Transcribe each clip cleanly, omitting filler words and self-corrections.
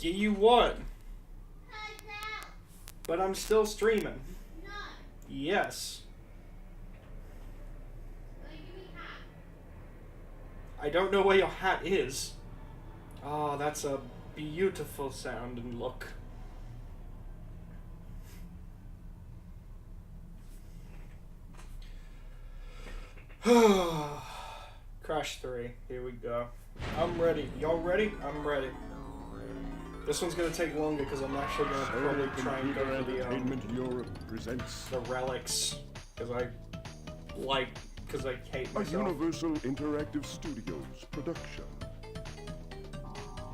You won. But I'm still streaming. No. Yes. Will you give me hat? I don't know where your hat is. Oh, that's a beautiful sound and look. Crash 3. Here we go. I'm ready. Y'all ready? I'm ready. This one's gonna take longer because I'm actually gonna probably try and go for Entertainment Europe presents the relics because I hate a myself. Universal Interactive Studios production.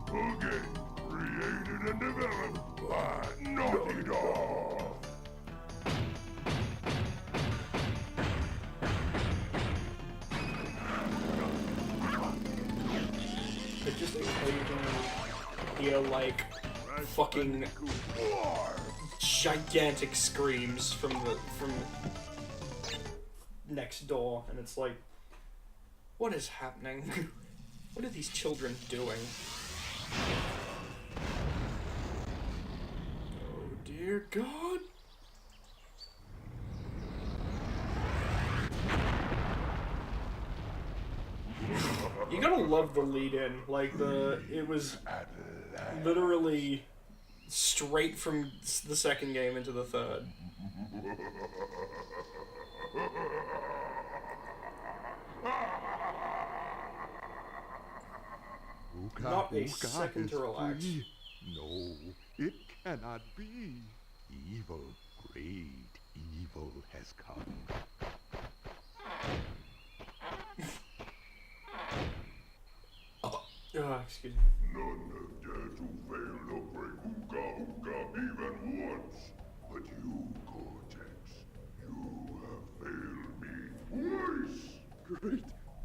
A game created and developed by Naughty Dog. It just occasionally hear like fucking gigantic screams from next door, and it's like, what is happening? What are these children doing? Oh dear God. You gotta love the lead in, like it was literally straight from the second game into the third. Not a second to relax. Free. No, it cannot be. Evil, great evil has come. Oh, excuse me. None have dared to fail to break Ooga Ooga even once. But you, Cortex, you have failed me twice. Great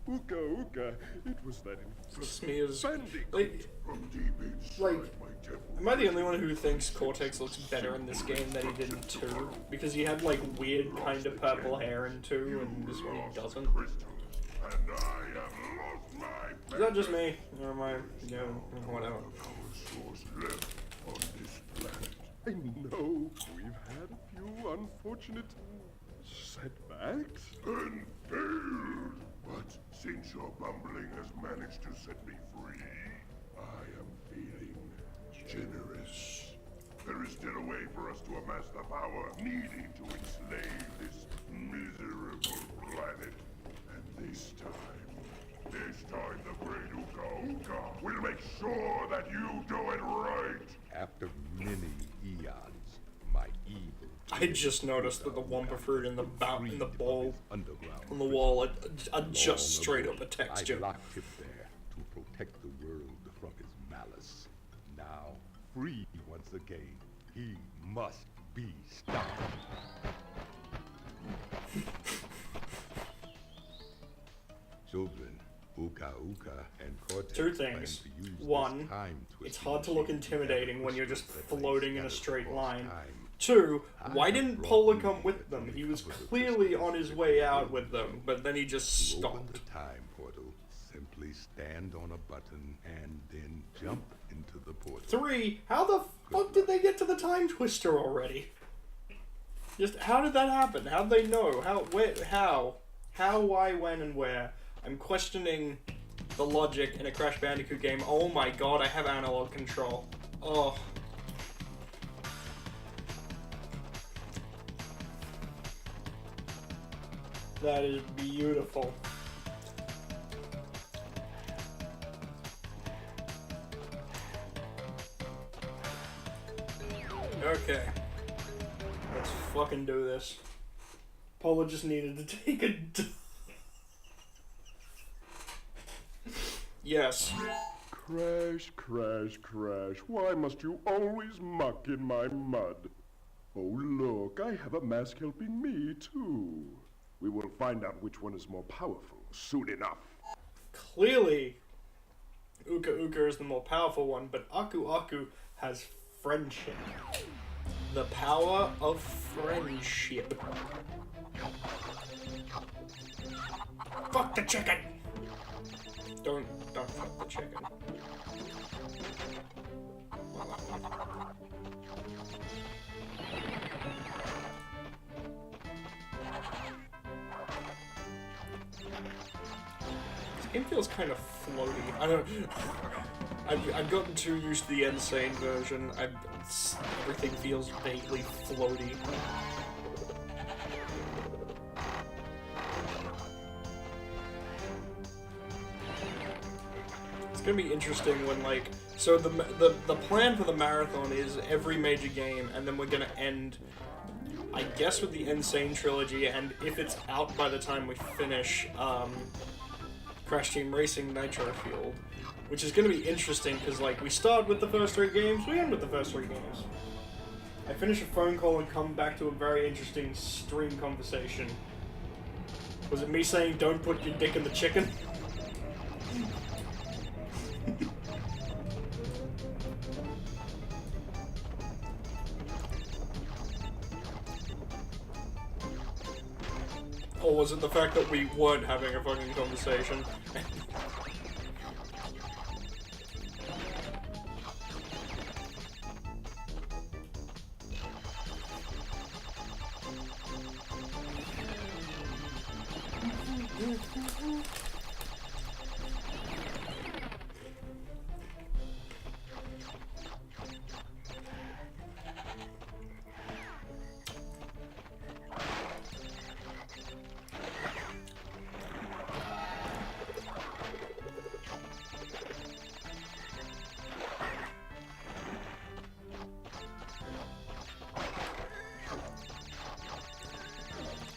Ooga Ooga. It was that Smears. Bandicoot. Like, From deep inside Like, my temple. am I the only one who thinks Cortex looks better in this game than he did in 2? Because he had like weird kind of purple hair in 2, and this one he doesn't. Crystal, and I have lost my Is that just me? Or am I, whatever. power source left on this planet. I know we've had a few unfortunate setbacks. And failed. But since your bumbling has managed to set me free, I am feeling generous. There is still a way for us to amass the power needed to enslave this miserable planet. And this time the great Ooga Ooga will make sure that you do it right. After many eons, my evil. I just noticed that the Wumpa fruit in the bowl underground on the wall are just straight up a I texture. locked him there to protect the world from his malice. Now, free once again, he must be stopped. Children, Ooga Ooga and Cortex Two plan things. to use this One, time to it's hard to look intimidating when you're just establish floating in a scattered straight across line. time. 2, why I have didn't brought Polar you come here with to them? He was recover the clearly crystal on his of way the out world. with them, but then he just To open stopped. the time portal, simply stand on a button and then jump into the portal. 3, how the fuck did they get to the time twister already? Just, how did that happen? How'd they know? How, where, how? How, why, when, and where? I'm questioning the logic in a Crash Bandicoot game. Oh my god, I have analog control. Oh. That is beautiful. Okay. Let's fucking do this. Paula just needed to take a Yes. Crash, crash, crash. Why must you always muck in my mud? Oh, look, I have a mask helping me, too. We will find out which one is more powerful soon enough. Clearly, Uka Uka is the more powerful one, but Aku Aku has friendship. The power of friendship. Fuck the chicken! Don't fuck the chicken. game feels kind of floaty. I don't. I've gotten too used to the insane version. Everything feels vaguely floaty. It's gonna be interesting when, like, so the plan for the marathon is every major game, and then we're gonna end, I guess, with the Insane Trilogy, and if it's out by the time we finish Crash Team Racing Nitro Field, which is going to be interesting because, like, we start with the first 3 games, we end with the first 3 games. I finish a phone call and come back to a very interesting stream conversation. Was it me saying, don't put your dick in the chicken? Or was it the fact that we weren't having a fucking conversation?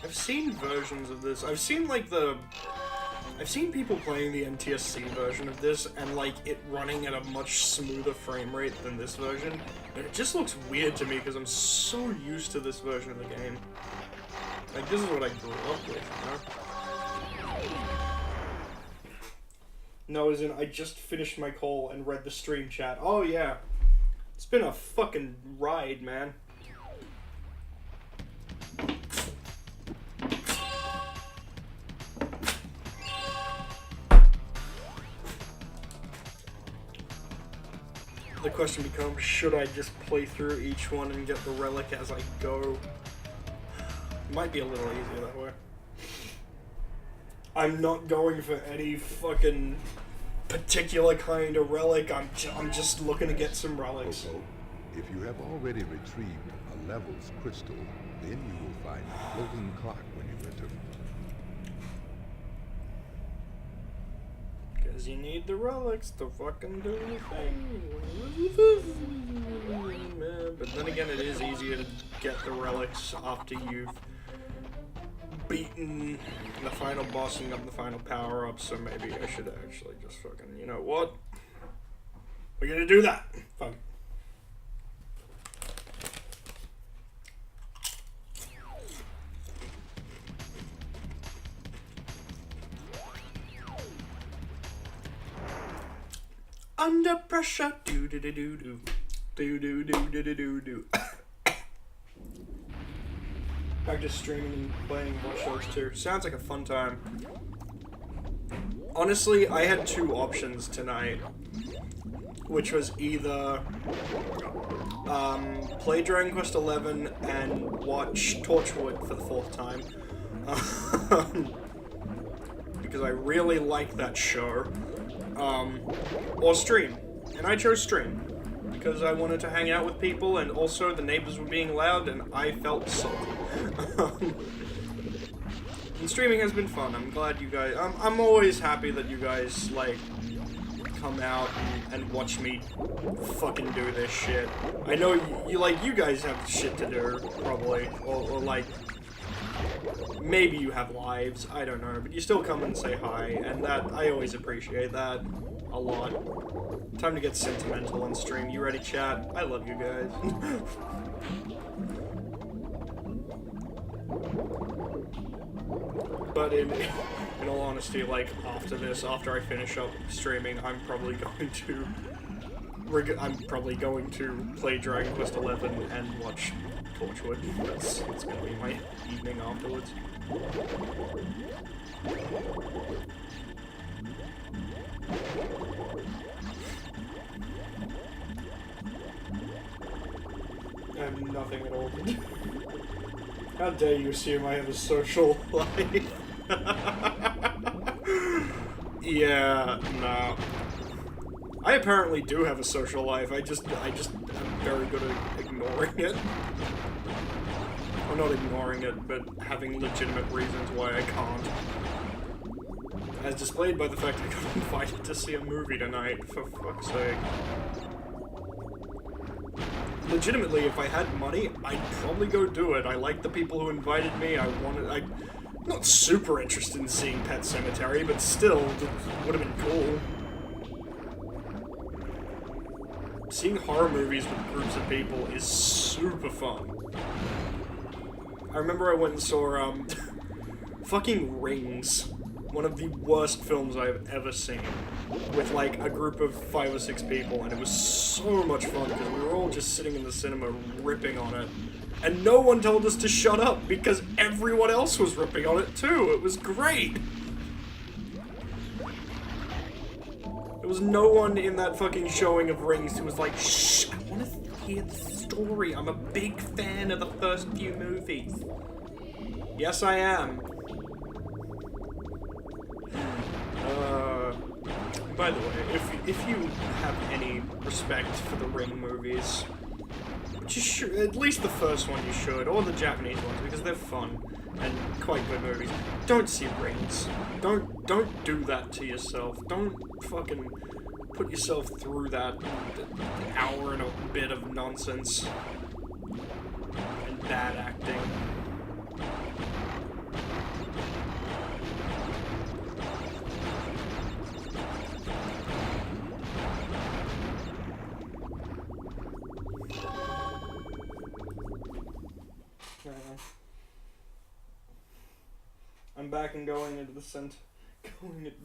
I've seen versions of this. I've seen, like, I've seen people playing the NTSC version of this and, like, it running at a much smoother frame rate than this version. And it just looks weird to me because I'm so used to this version of the game. Like, this is what I grew up with, you know? No, as in, I just finished my call and read the stream chat. Oh, yeah. It's been a fucking ride, man. The question becomes, should I just play through each one and get the relic as I go? Might be a little easier that way. I'm not going for any fucking particular kind of relic. I'm just looking to get some relics. Also, if you have already retrieved a levels crystal, then you will find a floating clock when you enter. Because you need the relics to fucking do the thing. But then again, it is easier to get the relics after you've beaten the final boss and got the final power-up, so maybe I should actually just fucking, you know what? We're gonna do that! Fuck. Under pressure, do do do do do, do do do do do do do. Back to streaming and playing Watch Dogs 2. Sounds like a fun time. Honestly, I had 2 options tonight, which was either play Dragon Quest XI and watch Torchwood for the 4th time, because I really like that show. Or stream. And I chose stream because I wanted to hang out with people, and also the neighbors were being loud and I felt salty. And streaming has been fun. I'm glad you guys, I'm always happy that you guys, like, come out and watch me fucking do this shit. I know you guys have shit to do, probably, or like, maybe you have lives, I don't know, but you still come and say hi, and that, I always appreciate that a lot. Time to get sentimental on stream. You ready, chat? I love you guys. But in all honesty, like, after this, after I finish up streaming, I'm probably going to play Dragon Quest XI and watch Torchwood. That's gonna be my evening afterwards. I have nothing at all to do. How dare you assume I have a social life? Yeah, no. I apparently do have a social life. I just am very good at ignoring it. Or not ignoring it, but having legitimate reasons why I can't. As displayed by the fact I got invited to see a movie tonight, for fuck's sake. Legitimately, if I had money, I'd probably go do it. I like the people who invited me. I'm not super interested in seeing Pet Sematary, but still, it would have been cool. Seeing horror movies with groups of people is super fun. I remember I went and saw, fucking Rings. One of the worst films I've ever seen. With, like, a group of 5 or 6 people, and it was so much fun, because we were all just sitting in the cinema ripping on it. And no one told us to shut up, because everyone else was ripping on it too. It was great! There was no one in that fucking showing of Rings who was like, shh, I want to hear the story. I'm a big fan of the first few movies. Yes, I am. By the way, if you have any respect for the Ring movies, which you should, at least the first one you should, or the Japanese ones, because they're fun and quite good movies. Don't see Rings. Don't do that to yourself. Don't fucking put yourself through that hour and a bit of nonsense and bad acting. I'm back and going into the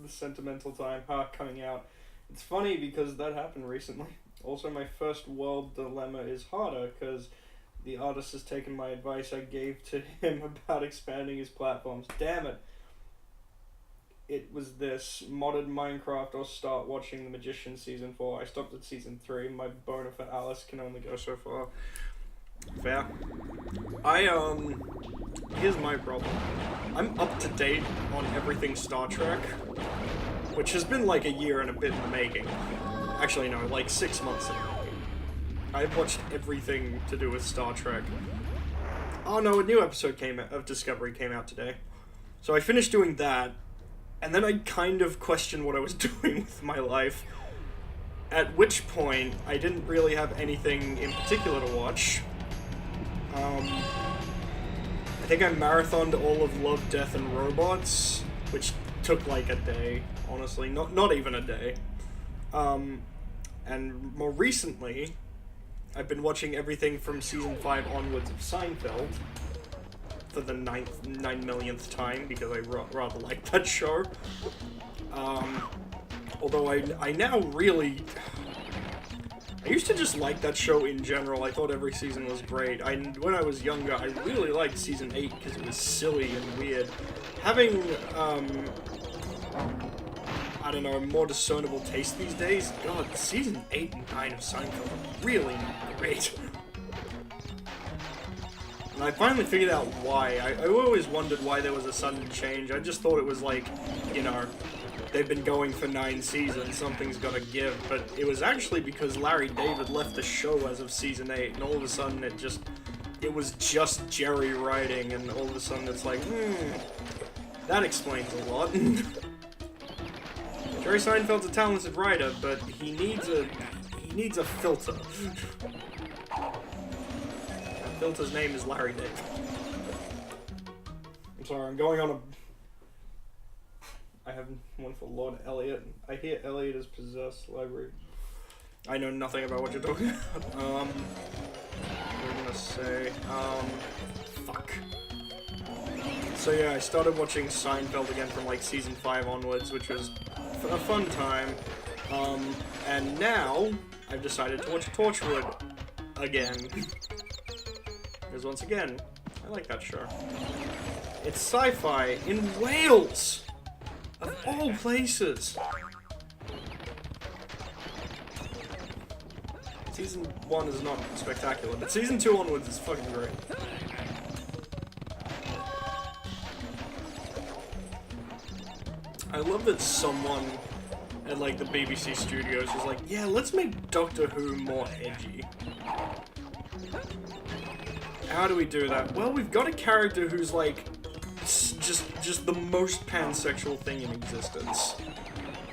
sentimental time. Coming out. It's funny because that happened recently. Also, my first world dilemma is harder because the artist has taken my advice I gave to him about expanding his platforms. Damn it. It was this: modded Minecraft or start watching The Magician Season 4. I stopped at Season 3. My boner for Alice can only go so far. Fair. Here's my problem. I'm up to date on everything Star Trek, which has been like a year and a bit in the making. Actually, no, like 6 months in the making. I've watched everything to do with Star Trek. Oh no, a new episode of Discovery came out today. So I finished doing that, and then I kind of questioned what I was doing with my life. At which point, I didn't really have anything in particular to watch. I think I marathoned all of Love, Death, and Robots, which took like a day, honestly. Not even a day. And more recently, I've been watching everything from Season 5 onwards of Seinfeld for the 9 millionth time, because I rather like that show. Although I now really... I used to just like that show in general. I thought every season was great. When I was younger, I really liked Season 8 because it was silly and weird. Having, I don't know, more discernible taste these days, God, Season 8 and 9 of Seinfeld are really not great. And I finally figured out why. I always wondered why there was a sudden change. I just thought it was like, you know, they've been going for 9 seasons, something's gotta give, but it was actually because Larry David left the show as of Season 8, and all of a sudden it was just Jerry writing, and all of a sudden it's like, that explains a lot. Jerry Seinfeld's a talented writer, but he needs a filter. That filter's name is Larry David. I'm sorry, I'm going on a... I have one for Lord Elliot. I hear Elliot is possessed. Library. I know nothing about what you're talking about. What am I gonna say? Fuck. So yeah, I started watching Seinfeld again from like Season 5 onwards, which was a fun time. And now, I've decided to watch Torchwood again. Because once again, I like that show. It's sci-fi in Wales! Of all places! Season 1 is not spectacular, but Season 2 onwards is fucking great. I love that someone at like the BBC studios was like, yeah, let's make Doctor Who more edgy. How do we do that? Well, we've got a character who's like just the most pansexual thing in existence.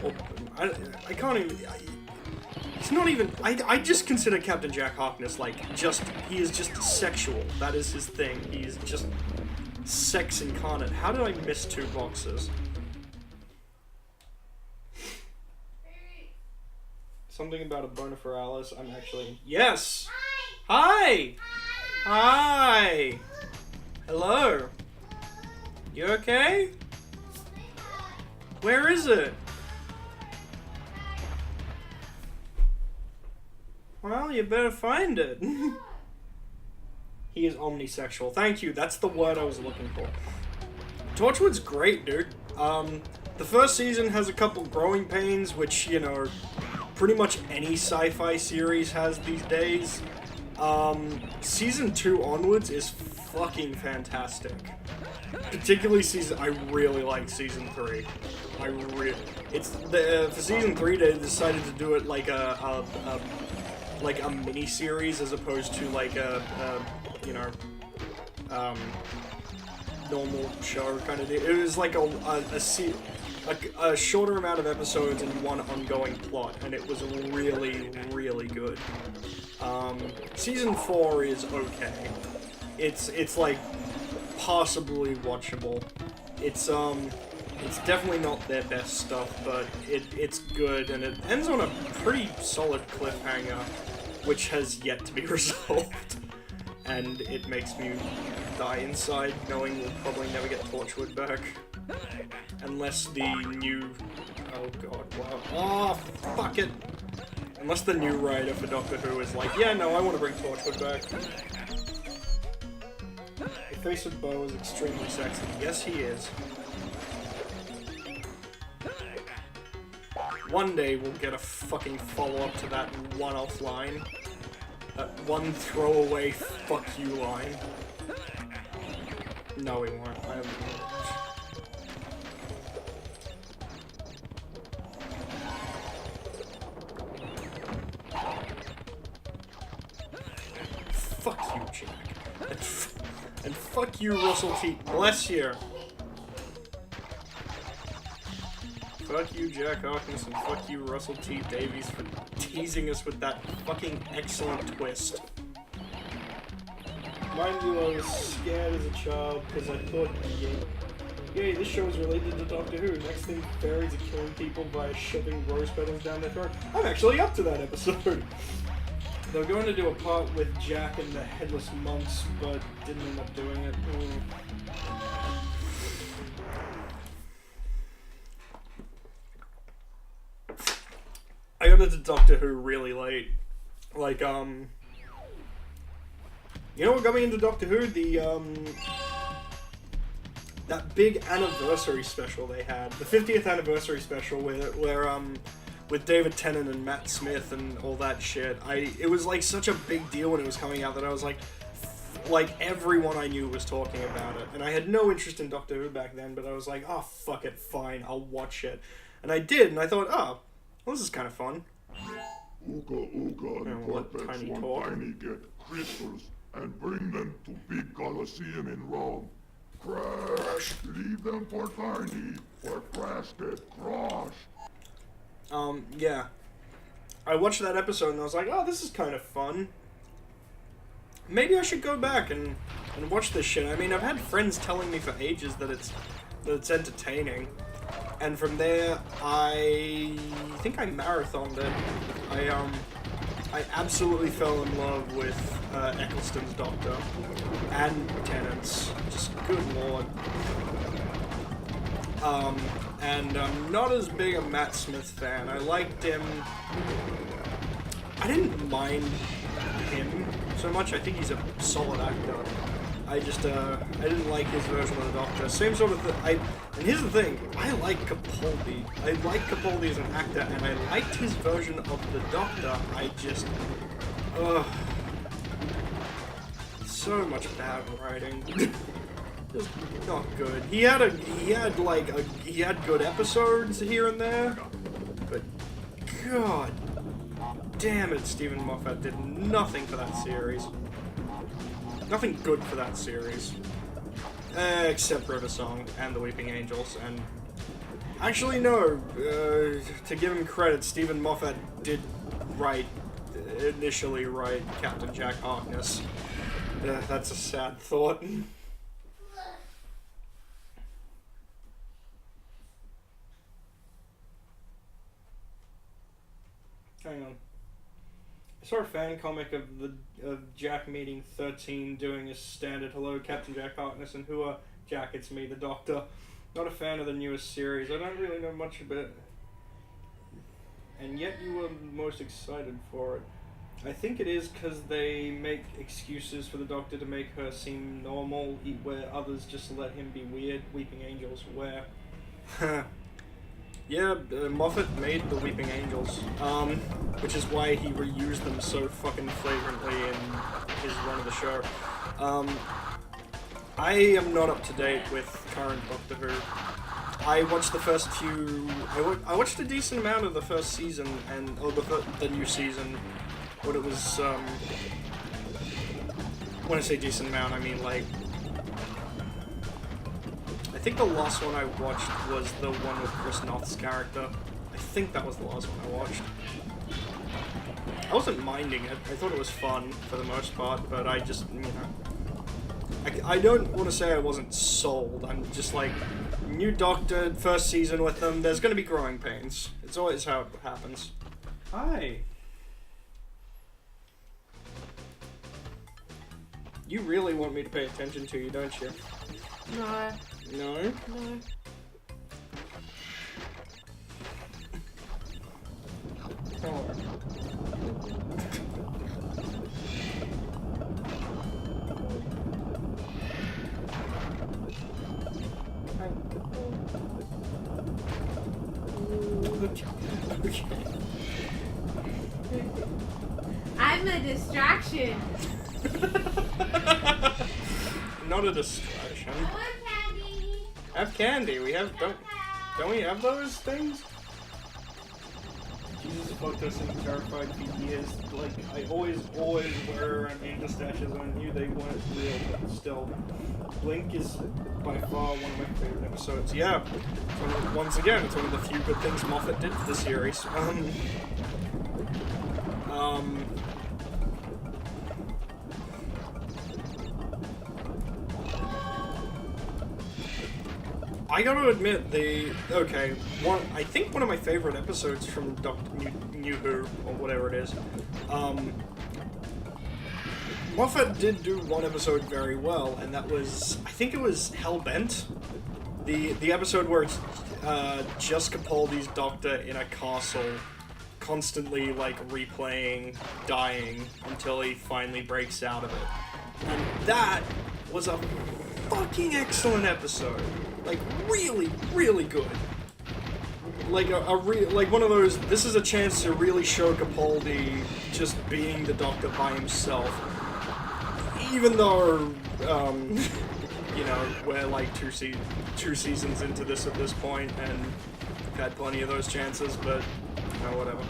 Or, I can't even. It's not even. I just consider Captain Jack Harkness like he is just sexual. That is his thing. He is just sex incarnate. How did I miss 2 boxes? Something about a boner for Alice. I'm actually... Yes! Hi! Hi! Hello? You okay? Where is it? Well, you better find it. He is omnisexual. Thank you. That's the word I was looking for. Torchwood's great, dude. The first season has a couple growing pains, which, you know, pretty much any sci-fi series has these days. Season 2 onwards is fucking fantastic. Particularly I really like season 3. For season 3 they decided to do it like a mini series as opposed to like normal show kind of deal. It was like a shorter amount of episodes and one ongoing plot, and it was really, really good. Season 4 is okay. It's like possibly watchable. It's definitely not their best stuff, but it's good, and it ends on a pretty solid cliffhanger, which has yet to be resolved. And it makes me die inside, knowing we'll probably never get Torchwood back. Unless the new... Oh god, wow. Oh, fuck it! Unless the new writer for Doctor Who is like, yeah, no, I want to bring Torchwood back. The face of Bo is extremely sexy. Yes, he is. One day we'll get a fucking follow-up to that one-off line. That one throwaway fuck you line. No, we won't. I haven't. Fuck you, Jack. And fuck you, Russell T. Bless you. Fuck you, Jack Harkness, and fuck you, Russell T. Davies, for teasing us with that fucking excellent twist. Mind you, I was scared as a child because I thought, yay, this show is related to Doctor Who. Next thing, fairies are killing people by shoving rose petals down their throat. I'm actually up to that episode. They were going to do a part with Jack and the Headless Monks, but didn't end up doing it. I got into Doctor Who really late. Like, you know what got me into Doctor Who? That big anniversary special they had. The 50th anniversary special with David Tennant and Matt Smith and all that shit. It was like such a big deal when it was coming out that I was like everyone I knew was talking about it. And I had no interest in Doctor Who back then, but I was like, oh, fuck it, fine, I'll watch it. And I did, and I thought, oh, well, this is kind of fun. Ooga Ooga and Cortex want Tiny get crystals and bring them to big Colosseum in Rome. Crash! Leave them for Tiny, or Crash get crushed. Yeah. I watched that episode and I was like, oh, this is kind of fun. Maybe I should go back and watch this shit. I mean, I've had friends telling me for ages that it's entertaining. And from there, I think I marathoned it. I absolutely fell in love with Eccleston's Doctor and Tennant's. Just good lord. And I'm not as big a Matt Smith fan. I liked him. I didn't mind him so much. I think he's a solid actor. I didn't like his version of the Doctor. Same sort of thing. And here's the thing, I like Capaldi. I like Capaldi as an actor, and I liked his version of the Doctor. So much bad writing. Just not good. He had good episodes here and there, but god damn it, Stephen Moffat did nothing for that series. Nothing good for that series. Except River Song and The Weeping Angels, and actually no, to give him credit, Stephen Moffat did initially write Captain Jack Harkness. That's a sad thought. Hang on. I saw a fan comic of Jack meeting 13 doing his standard "Hello, Captain Jack Harkness," and "Who are Jack? It's me, the Doctor." Not a fan of the newest series. I don't really know much about it. And yet you were most excited for it. I think it is because they make excuses for the Doctor to make her seem normal, where others just let him be weird. Weeping Angels, where... Yeah, Moffat made the Weeping Angels, which is why he reused them so fucking flagrantly in his run of the show. I am not up to date with current Doctor Who. I watched the first few... I watched a decent amount of the first season, and the new season. What it was, when I say decent amount, I mean like... I think the last one I watched was the one with Chris Noth's character. I think that was the last one I watched. I wasn't minding it. I thought it was fun for the most part, but I just, you know... I don't want to say I wasn't sold. I'm just like, new Doctor, first season with them, there's going to be growing pains. It's always how it happens. Hi. You really want me to pay attention to you, don't you? No. No? No. Oh. Okay. I'm a distraction. Not a distraction. I want candy. Have candy. We have don't we have those things? Jesus fucked us and terrified for years. Like I always wear around ninja stashes. I knew they weren't real, but still. Blink is by far one of my favorite episodes. Yeah. Once again, it's one of the few good things Moffat did for the series. I gotta admit, I think one of my favorite episodes from New Who, or whatever it is, Moffat did do one episode very well, and that was, I think it was Hellbent, the episode where it's just Capaldi's Doctor in a castle, constantly like replaying, dying, until he finally breaks out of it. And that was a fucking excellent episode. Like, really, really good. Like, like one of those, this is a chance to really show Capaldi just being the Doctor by himself. Even though, you know, we're like two seasons into this at this point, and we've had plenty of those chances, but, you know, whatever.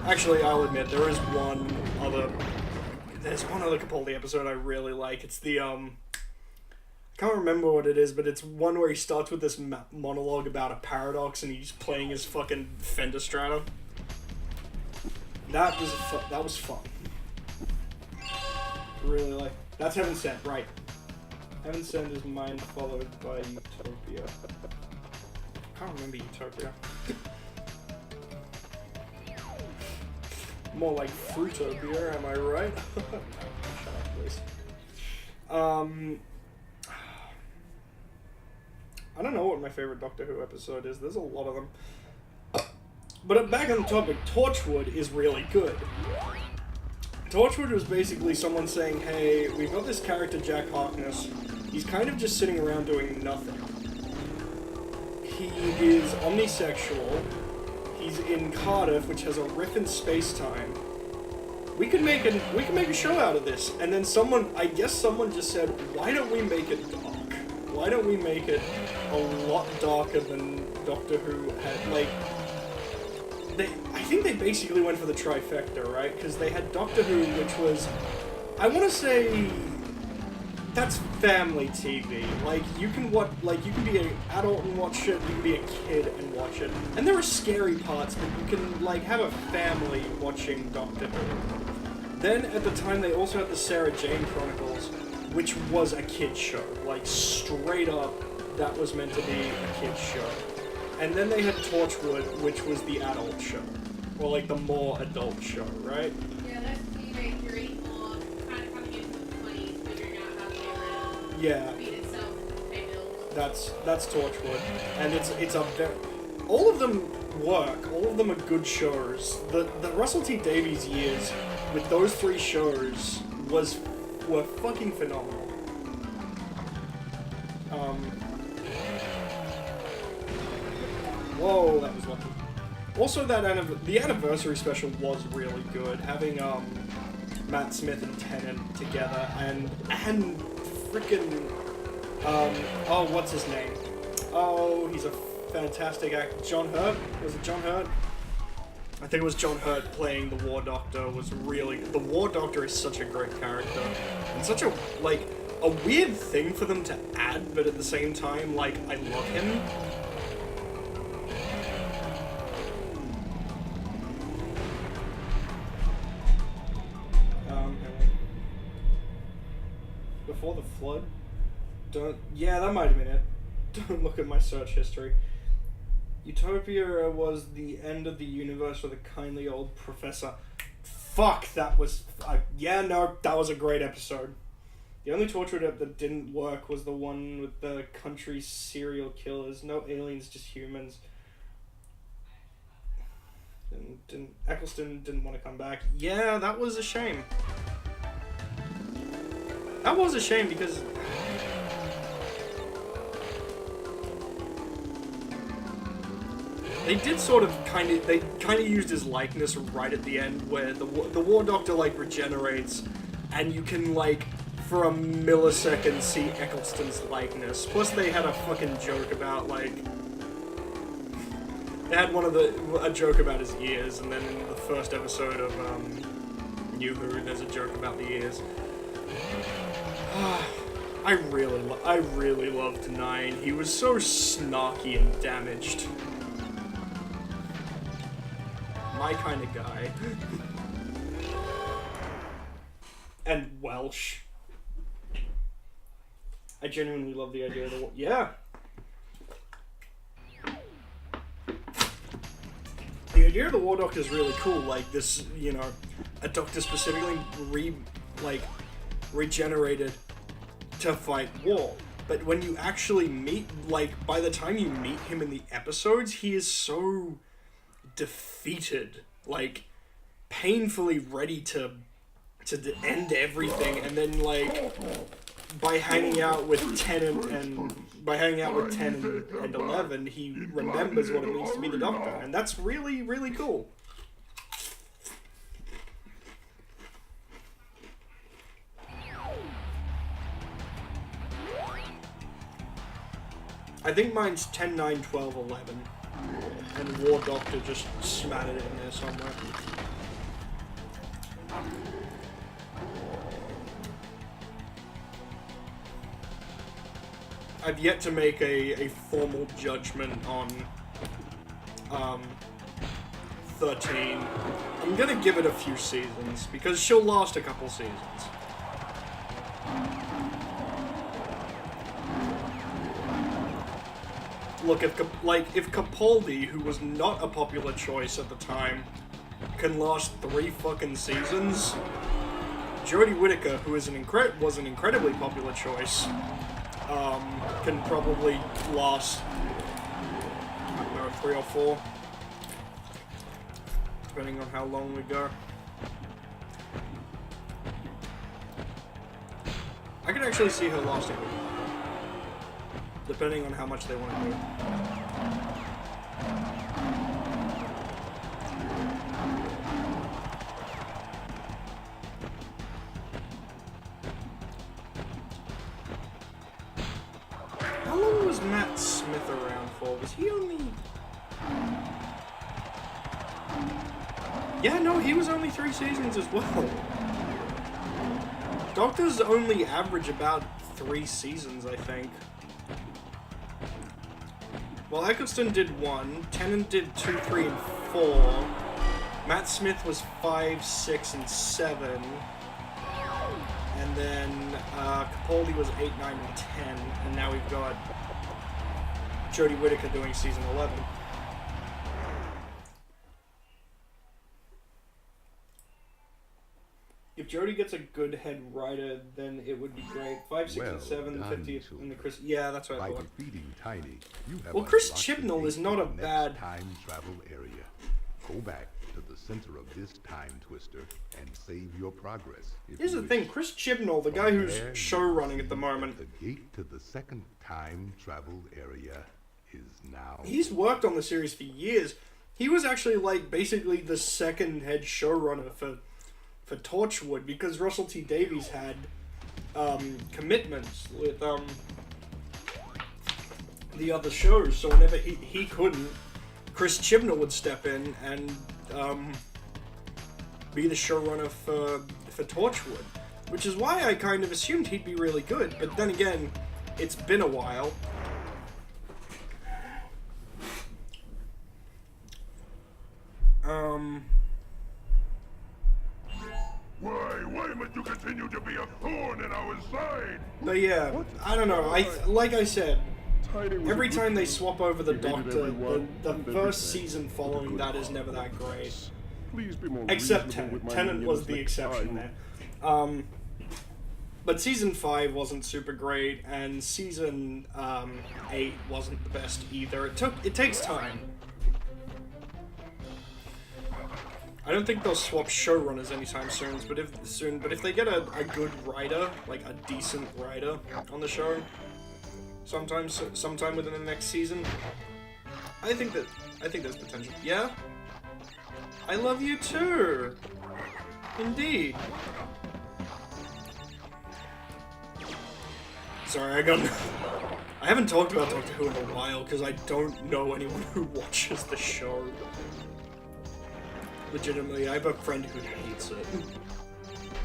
Actually, I'll admit, there's one other Capaldi episode I really like. It's the, I can't remember what it is, but it's one where he starts with this monologue about a paradox and he's playing his fucking Fender Strata. That was fun. Really like... That's Heaven Sent, right. Heaven Sent is mine, followed by Utopia. I can't remember Utopia. More like Fruitopia, am I right? No, shut up, please. I don't know what my favorite Doctor Who episode is. There's a lot of them. But back on the topic, Torchwood is really good. Torchwood was basically someone saying, hey, we've got this character, Jack Harkness. He's kind of just sitting around doing nothing. He is omnisexual. He's in Cardiff, which has a riff in space-time. we can make a show out of this. And then I guess someone just said, why don't we make it dark? Why don't we make it a lot darker than Doctor Who had, like, I think they basically went for the trifecta, right? Because they had Doctor Who, which was, I want to say, that's family TV. Like, you can be an adult and watch it, you can be a kid and watch it. And there are scary parts, but you can, like, have a family watching Doctor Who. Then, at the time, they also had the Sarah Jane Chronicles, which was a kid's show. Like, straight up, that was meant to be a kid's show. And then they had Torchwood, which was the adult show. Or, like, the more adult show, right? Yeah, that's teenager more kind of coming into the 20s, figuring out how to Yeah. feed itself, pay bills. That's Torchwood. And it's a very... All of them work. All of them are good shows. The Russell T Davies years with those 3 shows were fucking phenomenal. Whoa, that was lucky. Also, the anniversary special was really good. Having Matt Smith and Tennant together, and frickin' oh, what's his name? Oh, he's a fantastic actor. John Hurt? Was it John Hurt? I think it was John Hurt playing the War Doctor. Was really the War Doctor is such a great character, and such a a weird thing for them to add, but at the same time, like, I love him. Before the Flood? Yeah, that might have been it. Don't look at my search history. Utopia was the end of the universe with a kindly old professor. Fuck, that was... yeah, no, that was a great episode. The only Torchwood ep that didn't work was the one with the country serial killers. No aliens, just humans. Eccleston didn't want to come back. Yeah, that was a shame. That was a shame because... They did sort of they kind of used his likeness right at the end where the War Doctor, like, regenerates and you can, like, for a millisecond see Eccleston's likeness. Plus they had a fucking joke about, like... They had a joke about his ears, and then in the first episode of New Who, there's a joke about the ears. I really loved Nine. He was so snarky and damaged. My kind of guy. And Welsh. I genuinely love the idea of the... Yeah! The idea of the War Doctor is really cool, like this, you know, a doctor specifically regenerated to fight war. But when you actually meet, like, by the time you meet him in the episodes, he is so defeated, like, painfully ready to end everything, and then, like, by hanging out with Tennant and 11, he remembers what it means to be the Doctor, and that's really, really cool. I think mine's 10, 9, 12, 11, and War Doctor just smattered it in there somewhere. I've yet to make a formal judgment on 13. I'm gonna give it a few seasons, because she'll last a couple seasons. Look, if Capaldi, who was not a popular choice at the time, can last 3 fucking seasons, Jodie Whittaker, who is was an incredibly popular choice, can probably last, I don't know, 3 or 4, depending on how long we go. I can actually see her lasting, depending on how much they want to do. Matt Smith around for? Was he only... Yeah, no, he was only 3 seasons as well. Doctors only average about 3 seasons, I think. Well, Eccleston did 1, Tennant did 2, 3, and 4. Matt Smith was 5, 6, and 7. And then Capaldi was 8, 9, and 10. And now we've got Jodie Whittaker doing season 11. If Jodie gets a good head writer, then it would be great. 5, 6, and 7, the 50th, and the Chris. Yeah, that's what I By thought. defeating Tiny, you have Well, Chris unlocked the Chibnall gate is not to a the next bad- time travel area. Go back to the center of this time twister and save your progress. if Here's you the thing, wish. Chris Chibnall, the guy From who's there, show you running at see the moment, The gate to the second time travel area is now. he's worked on the series for years. He was actually like basically the second head showrunner for Torchwood because Russell T Davies had commitments with the other shows. So whenever he couldn't, Chris Chibnall would step in and be the showrunner for Torchwood, which is why I kind of assumed he'd be really good. But then again, it's been a while. Why must you continue to be a thorn in our side? But yeah, I don't know. Like I said, Tiny was a every good time they kid. swap over the He hated Doctor, everyone the and first everything. season With a following good that is never that cause. great. Please be more Except reasonable with Tennant. my Tennant was minions the next exception time. there. But season 5 wasn't super great, and season 8 wasn't the best either. It takes time. I don't think they'll swap showrunners anytime soon, but if they get a good writer, like a decent writer on the show, sometime within the next season, I think there's potential. Yeah? I love you too! Indeed. Sorry, I haven't talked about Doctor Who in a while because I don't know anyone who watches the show. Legitimately, I have a friend who hates it.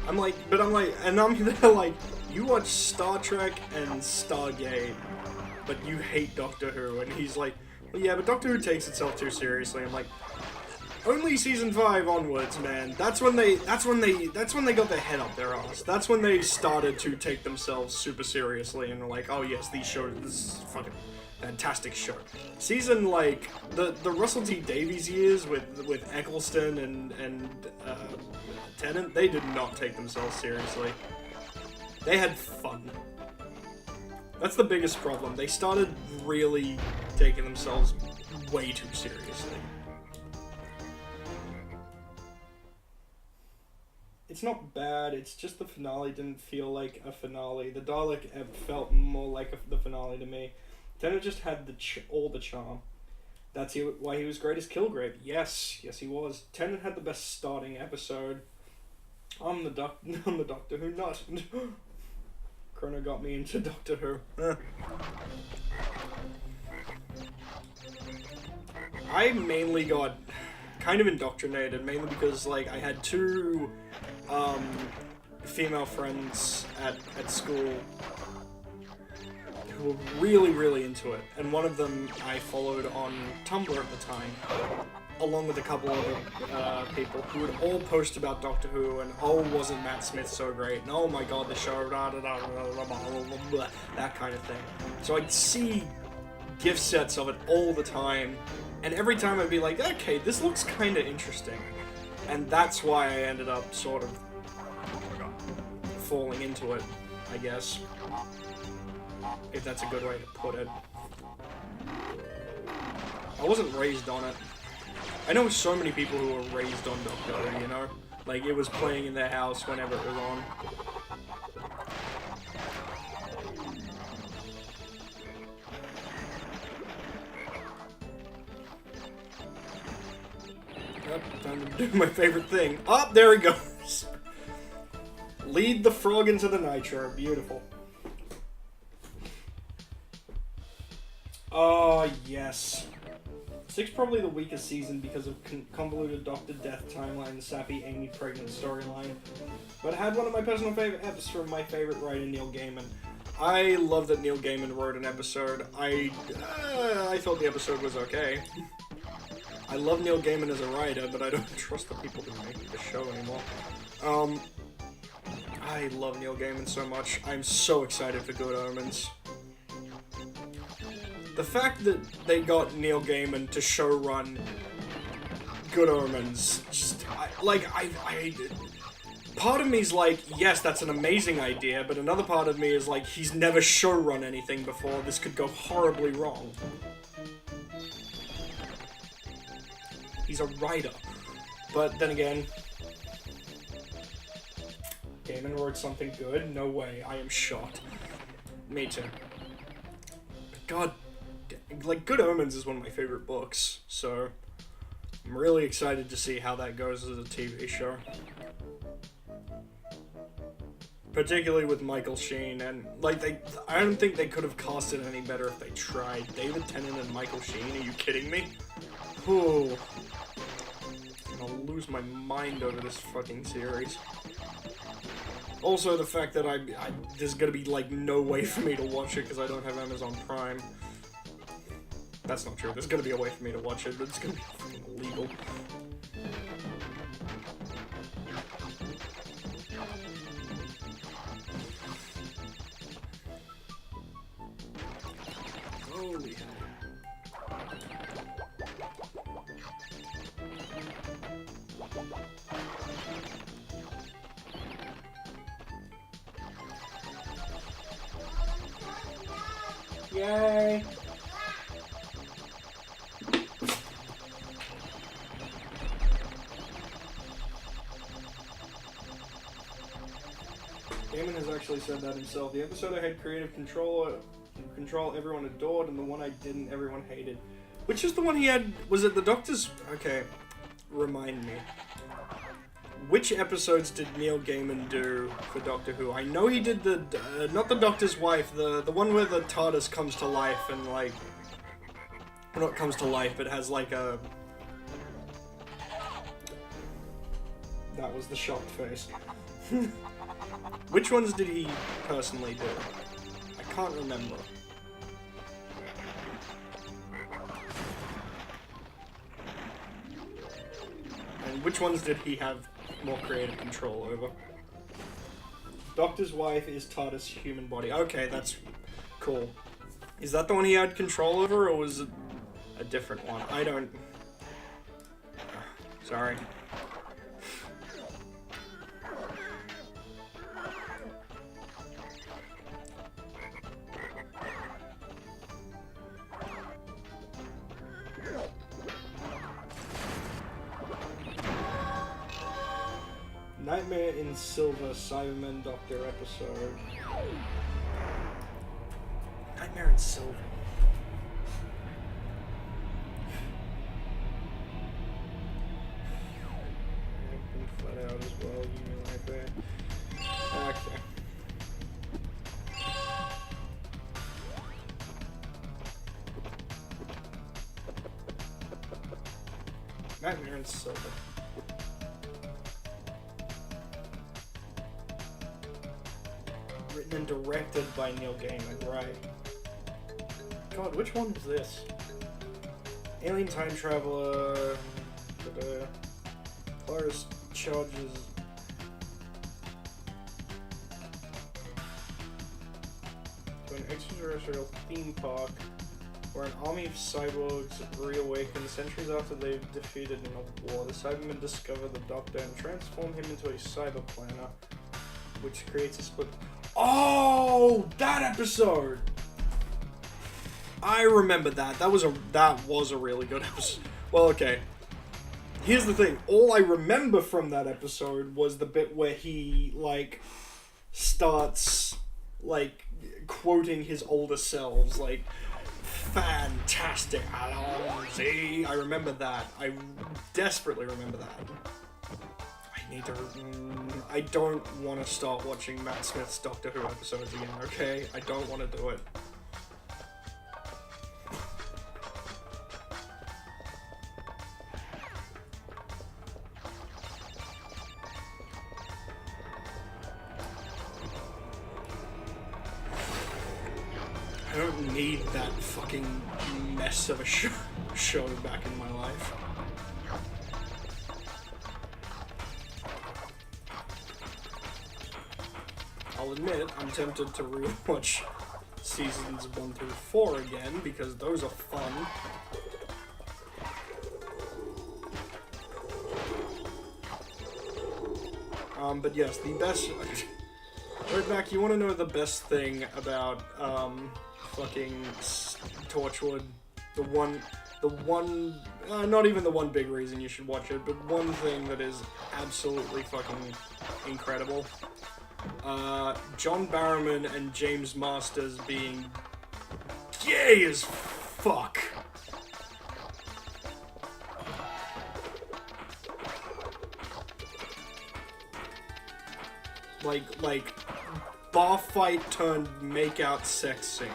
And they're like, you watch Star Trek and Stargate, but you hate Doctor Who, and he's like, well, yeah, but Doctor Who takes itself too seriously. I'm like, only season 5 onwards, man. That's when they got their head up their ass. That's when they started to take themselves super seriously and were like, oh yes, this is fucking fantastic show. Season like the Russell T Davies years with Eccleston and Tennant, they did not take themselves seriously. They had fun. That's the biggest problem. They started really taking themselves way too seriously. It's not bad, it's just the finale didn't feel like a finale. The Dalek felt more like the finale to me. Tennant just had all the charm. That's why he was great as Kilgrave. Yes, he was. Tennant had the best starting episode. I'm the Doctor Who nut. Chrono got me into Doctor Who. I mainly got kind of indoctrinated, mainly because like I had 2 female friends at school who were really, really into it, and one of them I followed on Tumblr at the time, along with a couple other people who would all post about Doctor Who, and oh, wasn't Matt Smith so great, and oh my god, the show, that kind of thing. So I'd see gift sets of it all the time, and every time I'd be like, okay, this looks kind of interesting. And that's why I ended up sort of falling into it, I guess. If that's a good way to put it. I wasn't raised on it. I know so many people who were raised on Doctor Who, you know? Like, it was playing in their house whenever it was on. Yep, time to do my favorite thing. Oh, there he goes! Lead the frog into the nitro. Beautiful. Yes. 6 probably the weakest season because of convoluted Doctor Death timeline, the sappy Amy pregnant storyline. But it had one of my personal favorite episodes from my favorite writer, Neil Gaiman. I love that Neil Gaiman wrote an episode. I thought the episode was okay. I love Neil Gaiman as a writer, but I don't trust the people who make the show anymore. I love Neil Gaiman so much. I'm so excited for Good Omens. The fact that they got Neil Gaiman to showrun Good Omens, just, part of me is like, yes, that's an amazing idea, but another part of me is like, he's never showrun anything before, this could go horribly wrong. He's a writer. But then again, Gaiman wrote something good? No way, I am shocked. Me too. But God, like, Good Omens is one of my favorite books, so I'm really excited to see how that goes as a TV show. Particularly with Michael Sheen, and, like, I don't think they could have cast it any better if they tried. David Tennant and Michael Sheen, are you kidding me? Ooh. I'll lose my mind over this fucking series. Also, the fact that there's gonna be, like, no way for me to watch it because I don't have Amazon Prime. That's not true. There's gonna be a way for me to watch it, but it's gonna be fucking illegal. Holy hell. Yay! Gaiman has actually said that himself. The episode I had creative control everyone adored, and the one I didn't, everyone hated. Which is the one he had? Was it the Doctor's? Okay, remind me. Which episodes did Neil Gaiman do for Doctor Who? I know he did the not the Doctor's wife, the one where the TARDIS comes to life and like, well, not comes to life, but has like a. That was the shocked face. Which ones did he personally do? I can't remember. And which ones did he have more creative control over? Doctor's wife is TARDIS human body. Okay, that's cool. Is that the one he had control over, or was it a different one? I don't... Sorry. Nightmare in Silver Cybermen Doctor episode. Nightmare in Silver. I've been flat out as well, you mean like that. Okay. Nightmare in Silver. Written and directed by Neil Gaiman, right? God, which one is this? Alien Time Traveler. Clara's charges. To an extraterrestrial theme park where an army of cyborgs reawaken centuries after they've defeated in a war. The Cybermen discover the Doctor and transform him into a cyber planner, which creates a split. Oh, that episode! I remember that. That was a really good episode. Well, okay. Here's the thing. All I remember from that episode was the bit where he, like, starts, like, quoting his older selves, like, fantastic, Alonzi. I remember that. I desperately remember that. I don't want to start watching Matt Smith's Doctor Who episodes again, okay? I don't want to do it. don't need that fucking mess of a show back in my life. I'll admit, I'm tempted to rewatch seasons 1 through 4 again, because those are fun. But yes, the best... Right back, you want to know the best thing about, fucking Torchwood? The one, not even the one big reason you should watch it, but one thing that is absolutely fucking incredible. John Barrowman and James Masters being gay as fuck. Like, bar fight turned make-out sex scene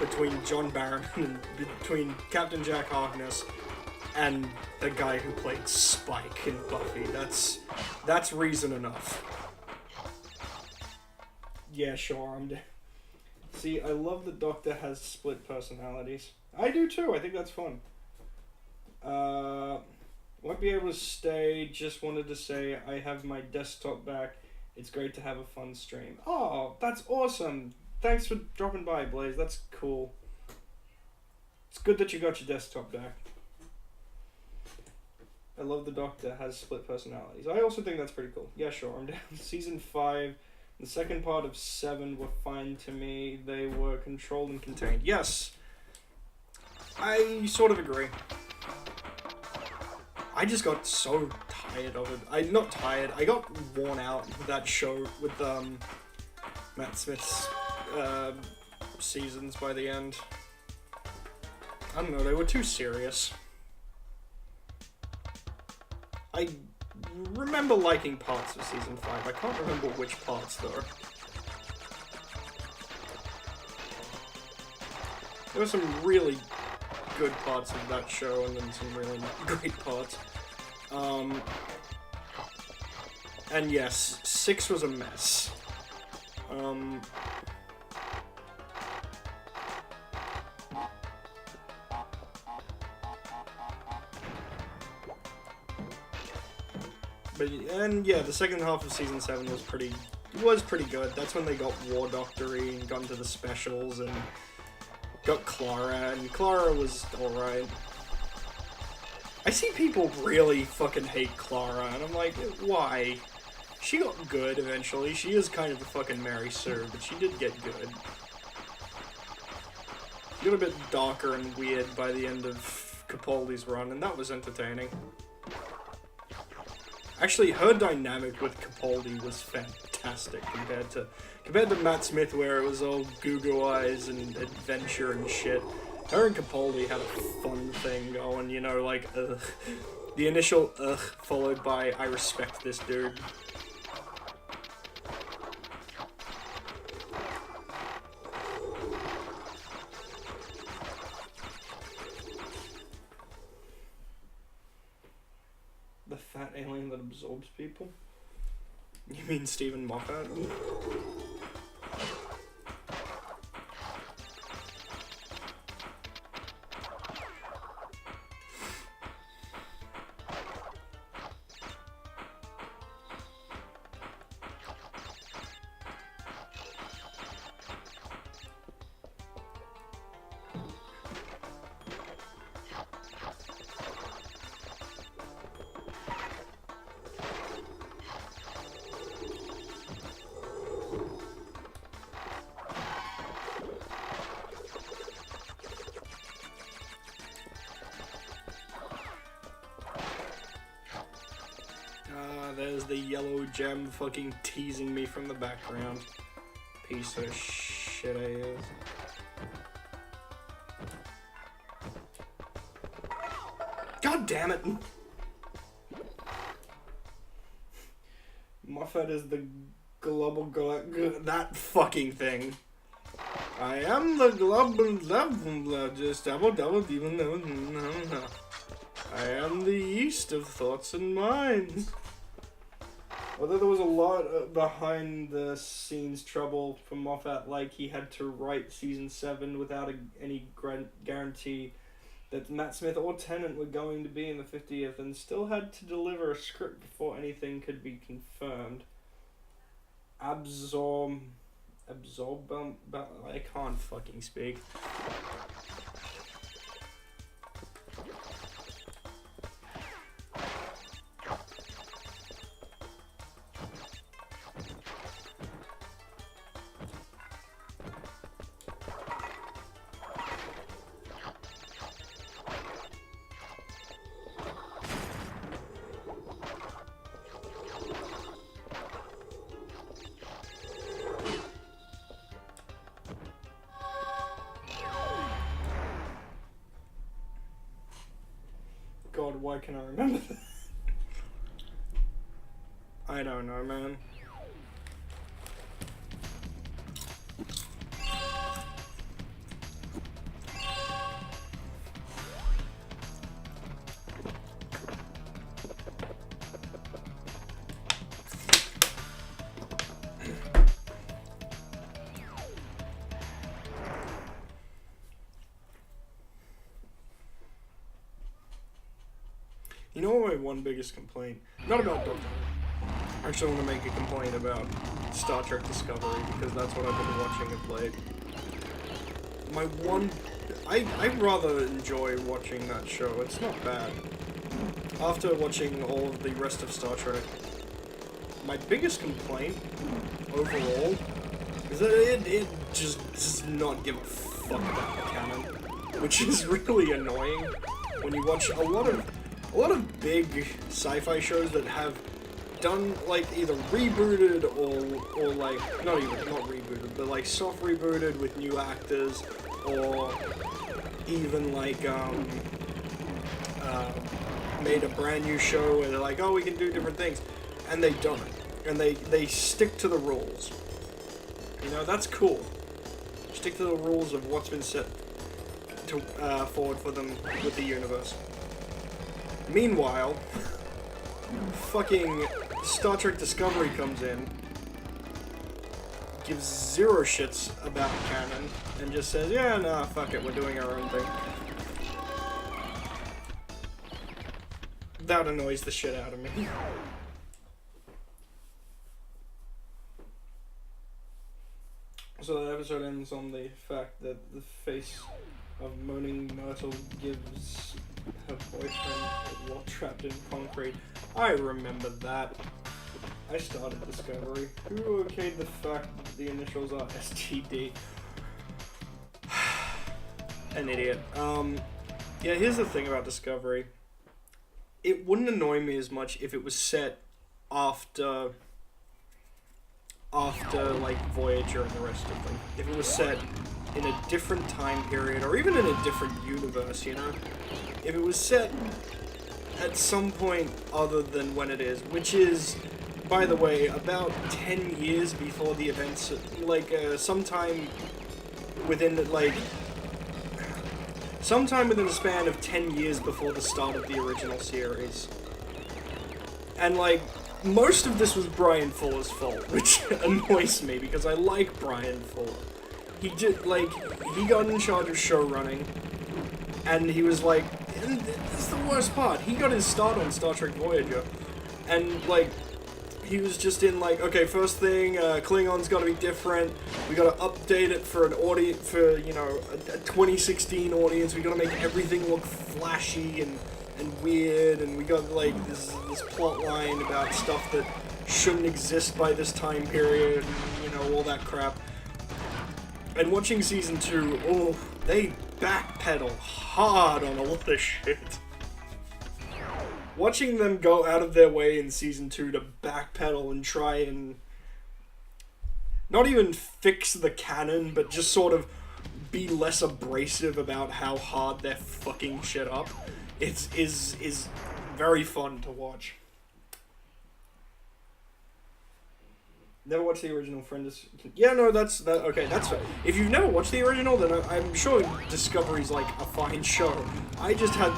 between John Barrowman and between Captain Jack Harkness and the guy who played Spike in Buffy. That's reason enough. Yeah, sure, I'm down. See, I love the Doctor has split personalities. I do too, I think that's fun. Won't be able to stay, just wanted to say I have my desktop back. It's great to have a fun stream. Oh, that's awesome. Thanks for dropping by, Blaze. That's cool. It's good that you got your desktop back. I love the Doctor has split personalities. I also think that's pretty cool. Yeah, sure, I'm down. Season 5, the second part of 7 were fine to me. They were controlled and contained. Yes, I sort of agree. I just got so tired of it. Not tired, I got worn out with that show with Matt Smith's seasons by the end. I don't know, they were too serious. I remember liking parts of season 5. I can't remember which parts though. There were some really good parts of that show and then some really great parts. And yes, 6 was a mess. And yeah, the second half of season 7 was pretty good. That's when they got War Doctor-y and got into the specials and got Clara, and Clara was alright. I see people really fucking hate Clara, and I'm like, why? She got good eventually. She is kind of a fucking Mary Sue, but she did get good. She got a bit darker and weird by the end of Capaldi's run, and that was entertaining. Actually, her dynamic with Capaldi was fantastic compared to Matt Smith, where it was all goo-goo eyes and adventure and shit. Her and Capaldi had a fun thing going, you know, like, ugh. The initial ugh followed by I respect this dude. The fat alien that absorbs people? You mean Stephen Moffat? There's the yellow gem fucking teasing me from the background. Piece of shit I is. God damn it! Moffat is the global that fucking thing. I am the global just double even no. I am the yeast of thoughts and minds. Although there was a lot of behind the scenes trouble for Moffat, like he had to write season 7 without any guarantee that Matt Smith or Tennant were going to be in the 50th, and still had to deliver a script before anything could be confirmed. I can't fucking speak. God, why can I remember that? I don't know, man. You know what my one biggest complaint? Not about Doctor Who. I actually want to make a complaint about Star Trek Discovery, because that's what I've been watching of late. My one... I rather enjoy watching that show. It's not bad. After watching all of the rest of Star Trek, my biggest complaint, overall, is that it just does not give a fuck about the canon. Which is really annoying when you watch a lot of big sci-fi shows that have done, like, either rebooted or like, not rebooted, but like soft rebooted with new actors, or even like, made a brand new show where they're like, oh, we can do different things, and they don't, and they stick to the rules. You know, that's cool. Stick to the rules of what's been set to, forward for them with the universe. Meanwhile, fucking Star Trek Discovery comes in, gives zero shits about canon, and just says, yeah, nah, fuck it, we're doing our own thing. That annoys the shit out of me. So the episode ends on the fact that the face of Moaning Myrtle gives her boyfriend while trapped in concrete. I remember that. I started Discovery. Who okayed the fact that the initials are STD? An idiot. Yeah, here's the thing about Discovery. It wouldn't annoy me as much if it was set after like Voyager and the rest of them. If it was set in a different time period, or even in a different universe, you know? If it was set at some point other than when it is, which is, by the way, about 10 years before the events, like, sometime within a span of 10 years before the start of the original series. And, like, most of this was Brian Fuller's fault, which annoys me, because I like Brian Fuller. He got in charge of show running, and he was like, and this is the worst part, he got his start on Star Trek Voyager, and, like, he was just in, like, okay, first thing, Klingon's gotta be different, we gotta update it for an audience, for, you know, a 2016 audience, we gotta make everything look flashy and weird, and we got, like, this plot line about stuff that shouldn't exist by this time period, and, you know, all that crap. And watching season 2, oh, they backpedal hard on a lot of shit. Watching them go out of their way in season 2 to backpedal and try and not even fix the canon, but just sort of be less abrasive about how hard they're fucking shit up, is very fun to watch. Never watched the original Friend is... Yeah, no, okay, that's... If you've never watched the original, then I'm sure Discovery's, like, a fine show. I just had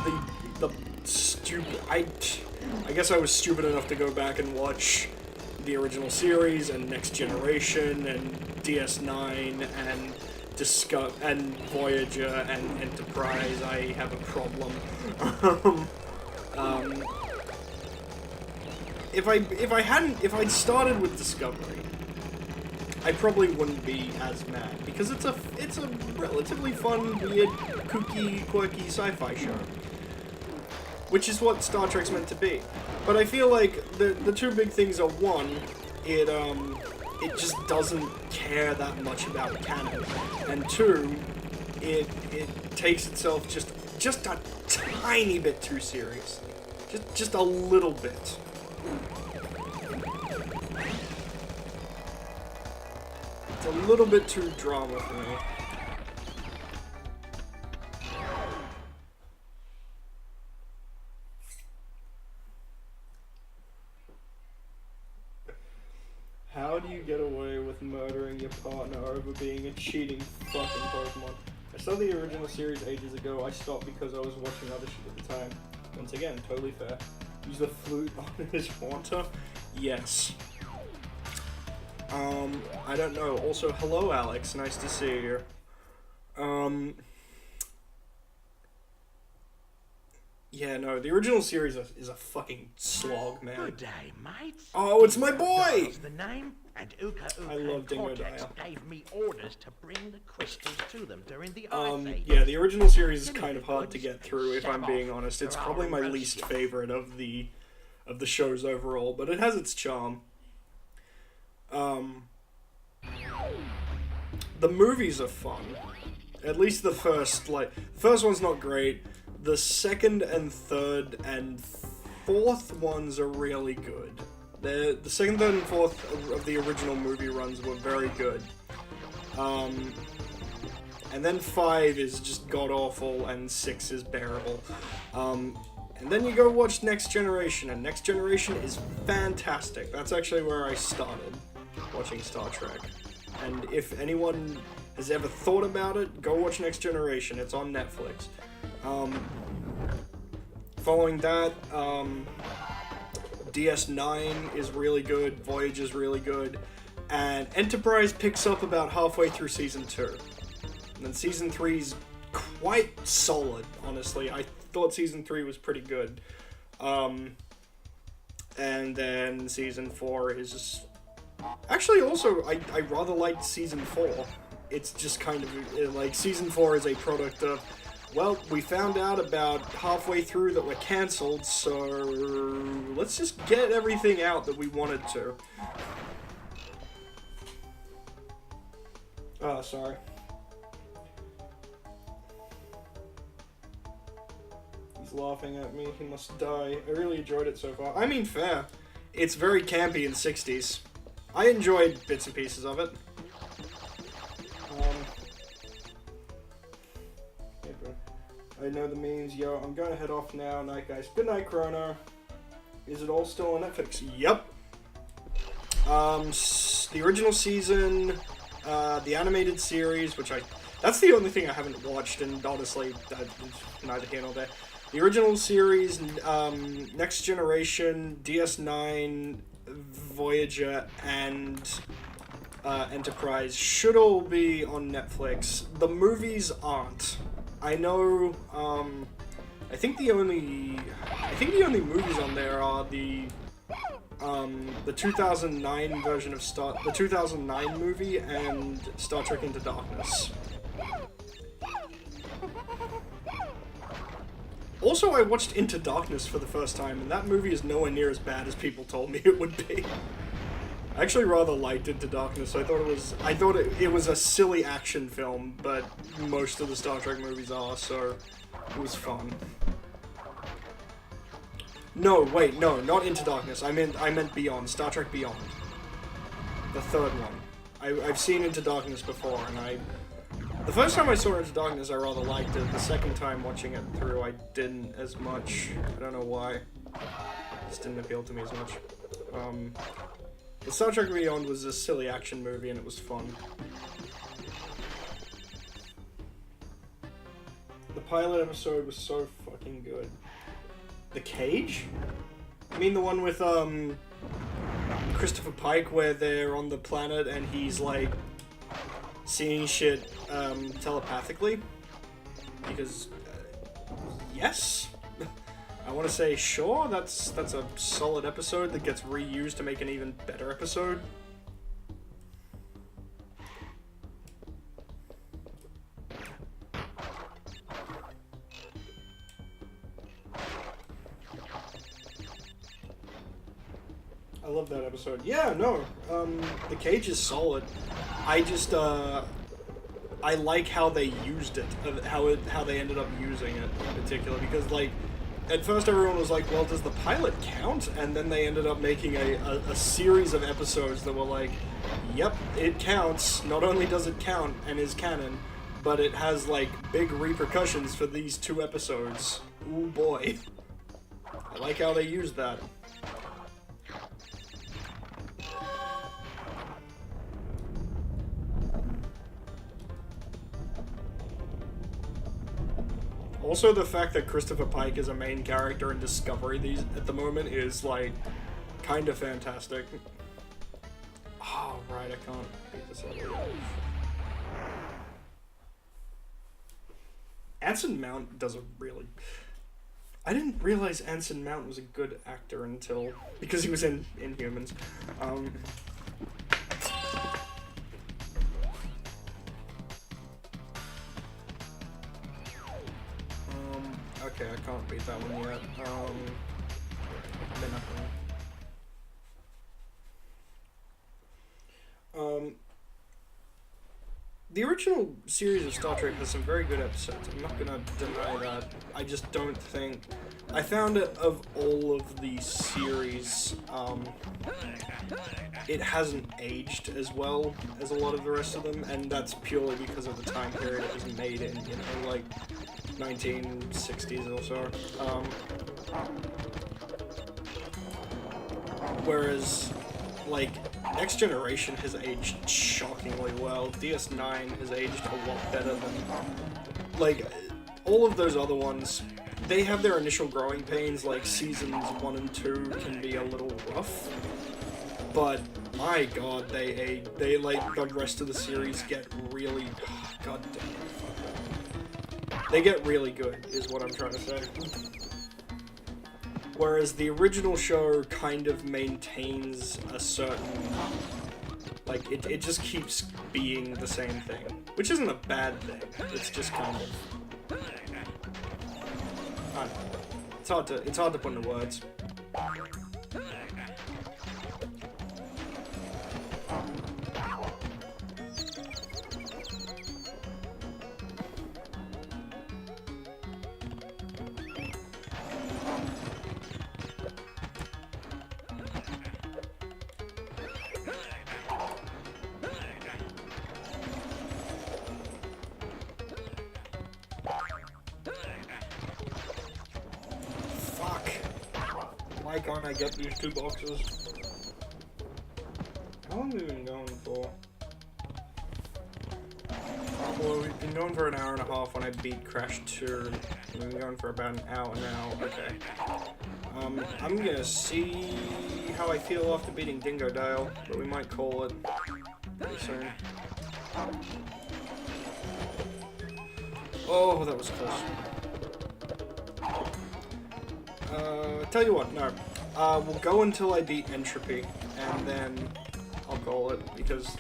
the stupid... I guess I was stupid enough to go back and watch the original series and Next Generation and DS9 and and Voyager and Enterprise, I have a problem. If I'd started with Discovery, I probably wouldn't be as mad, because it's a relatively fun, weird, kooky, quirky sci-fi show, which is what Star Trek's meant to be. But I feel like the two big things are, one, it just doesn't care that much about canon, and two, it takes itself just a tiny bit too seriously, just a little bit. It's a little bit too drama for me. How do you get away with murdering your partner over being a cheating fucking Pokemon? I saw the original series ages ago. I stopped because I was watching other shit at the time. Once again, totally fair. Use the flute on his haunter? Yes. I don't know. Also, hello Alex, nice to see you. Yeah, no, the original series is a fucking slog, man. Good day, mates. Oh, it's my boy! That's the name, and Uka I love Dingo Cortex Dial. gave me orders to bring the crystals to them during the Ice Age. Yeah, the original series is kind of hard to get through, if I'm being honest. It's probably my least favorite of the shows overall, but it has its charm. The movies are fun. At least the first one's not great. The second and third and fourth ones are really good. The second, third, and fourth of the original movie runs were very good. And then 5 is just god-awful, and 6 is bearable. And then you go watch Next Generation, and Next Generation is fantastic. That's actually where I started watching Star Trek. And if anyone has ever thought about it, go watch Next Generation. It's on Netflix. Following that, DS9 is really good, Voyage is really good, and Enterprise picks up about halfway through Season 2. And then Season 3's quite solid, honestly. I thought Season 3 was pretty good. And then Season 4 is... Actually, also, I rather liked Season 4. It's just kind of, like, Season 4 is a product of, well, we found out about halfway through that we're cancelled, so let's just get everything out that we wanted to. Oh, sorry. He's laughing at me, he must die. I really enjoyed it so far. I mean, fair. It's very campy in the 60s. I enjoyed bits and pieces of it. I know the memes. Yo, I'm gonna head off now. Night, guys. Good night, Chrono. Is it all still on Netflix? Yep. The original season, the animated series, which that's the only thing I haven't watched, and honestly, neither here nor there. The original series, Next Generation, DS9, Voyager, and Enterprise should all be on Netflix. The movies aren't. I know. I think the only movies on there are the 2009 version of the 2009 movie and Star Trek Into Darkness. Also, I watched Into Darkness for the first time, and that movie is nowhere near as bad as people told me it would be. I actually rather liked Into Darkness. I thought it was a silly action film, but most of the Star Trek movies are, so it was fun. No, wait, no, not Into Darkness. I meant Beyond, Star Trek Beyond. The third one. I've seen Into Darkness before, and the first time I saw Into Darkness, I rather liked it. The second time watching it through, I didn't as much. I don't know why. It just didn't appeal to me as much. The Star Trek Beyond was a silly action movie, and it was fun. The pilot episode was so fucking good. The Cage? I mean the one with, Christopher Pike where they're on the planet and he's like seeing shit telepathically? Because yes, I want to say sure. That's a solid episode that gets reused to make an even better episode. I love that episode. Yeah, no, the cage is solid. I just, I like how they used it, how they ended up using it in particular, because, like, at first everyone was like, well, does the pilot count? And then they ended up making a series of episodes that were like, yep, it counts. Not only does it count and is canon, but it has, like, big repercussions for these 2 episodes. Ooh, boy. I like how they used that. Also, the fact that Christopher Pike is a main character in Discovery at the moment is, like, kind of fantastic. Oh, right, I can't beat this level. Anson Mount does a really... I didn't realize Anson Mount was a good actor until... because he was in Inhumans. Okay, I can't beat that one yet. The original series of Star Trek has some very good episodes. I'm not gonna deny that. I just don't think... I found it, of all of the series, it hasn't aged as well as a lot of the rest of them, and that's purely because of the time period it was made in, you know, like 1960s or so. Whereas, like, Next Generation has aged shockingly well. DS9 has aged a lot better than, like, all of those other ones. They have their initial growing pains, like seasons 1 and 2 can be a little rough, but my god, they like, the rest of the series get really, god damn, they get really good, is what I'm trying to say. Whereas the original show kind of maintains a certain, like, it just keeps being the same thing, which isn't a bad thing, it's just kind of, I don't know. It's hard to put into words. Why can't I get these 2 boxes? How long have we been going for? Well, we've been going for an hour and a half when I beat Crash 2. We've been going for about an hour now. Okay. I'm gonna see how I feel after beating Dingo Dale, but we might call it pretty soon. Oh, that was close. Tell you what, no. We'll go until I beat Entropy, and then I'll call it, because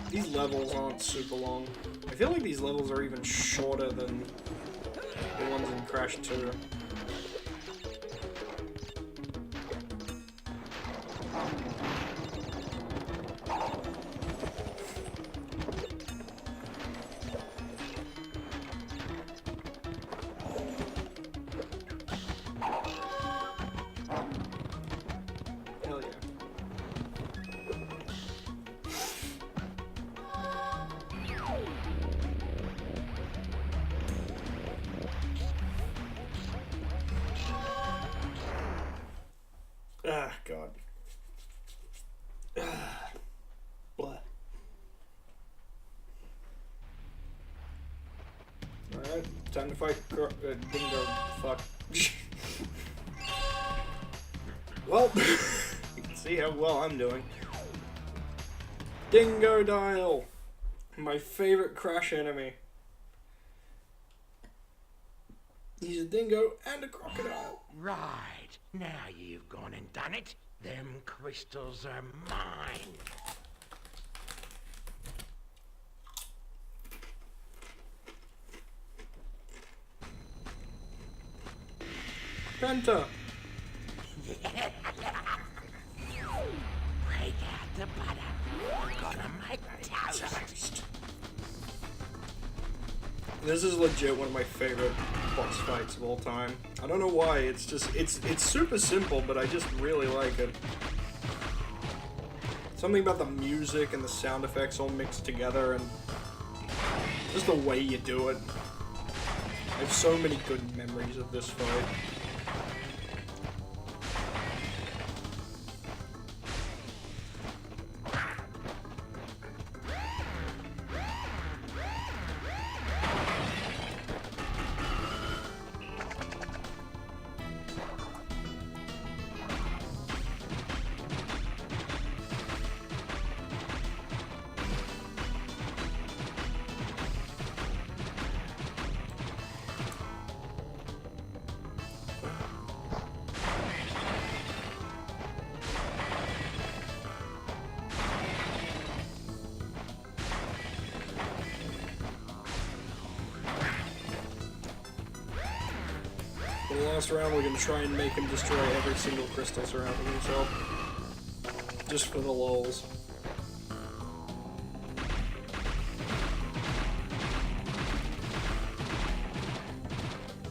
these levels aren't super long. I feel like these levels are even shorter than the ones in Crash 2. Ah, God. Blah. Alright, time to fight Dingo. Fuck. Well, you can see how well I'm doing. Dingo Dial, my favorite Crash enemy. He's a dingo and a crocodile. Right. Now you've gone and done it. Them crystals are mine. Penta. Break out the butter. We're gonna make toast. This is legit one of my favorite boss fights of all time. I don't know why, it's super simple, but I just really like it. Something about the music and the sound effects all mixed together and just the way you do it. I have so many good memories of this fight. For the last round, we're going to try and make him destroy every single crystal surrounding himself. Just for the lulz.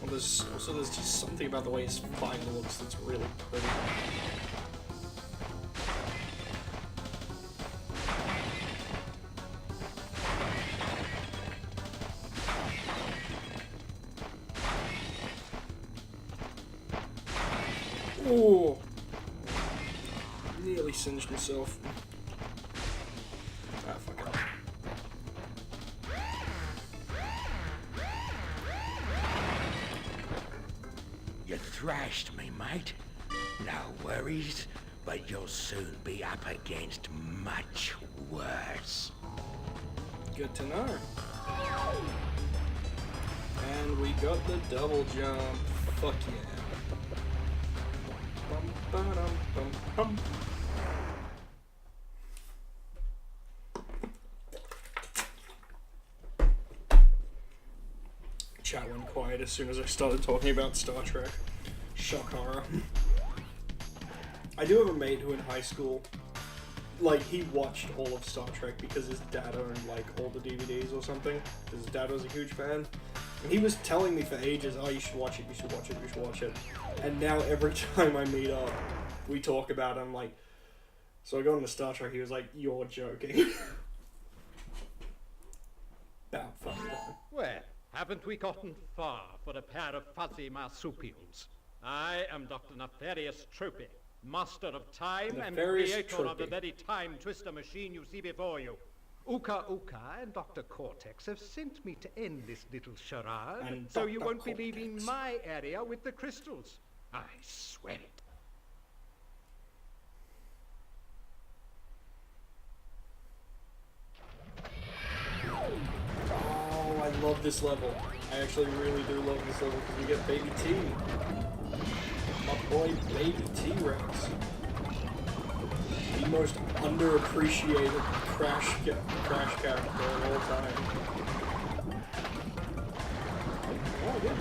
Well, there's just something about the way his spine looks that's really pretty. Oh! Nearly singed himself. Ah, fuck it. You thrashed me, mate. No worries, but you'll soon be up against much worse. Good to know. And we got the double jump. Fuck yeah. Bum, ba-dum, bum, bum. Chat went quiet as soon as I started talking about Star Trek. Shock horror. I do have a mate who in high school, like, he watched all of Star Trek because his dad owned, like, all the DVDs or something. Because his dad was a huge fan. And he was telling me for ages, oh, you should watch it, you should watch it, you should watch it. And now every time I meet up, we talk about it, I'm like, so I got into Star Trek, he was like, you're joking. About fucking time. Well, haven't we gotten far for a pair of fuzzy marsupials? I am Dr. Nefarious Tropy, master of time and Nefarious creator of the Tropy. very time twister machine you see before you. Uka Uka and Dr. Cortex have sent me to end this little charade, And so you Dr. won't be leaving Cortex. my area with the crystals. I swear it. Oh, I love this level. I actually really do love this level because we get Baby T. My boy, Baby T-Rex. The most underappreciated Crash character of all time. Oh, yeah.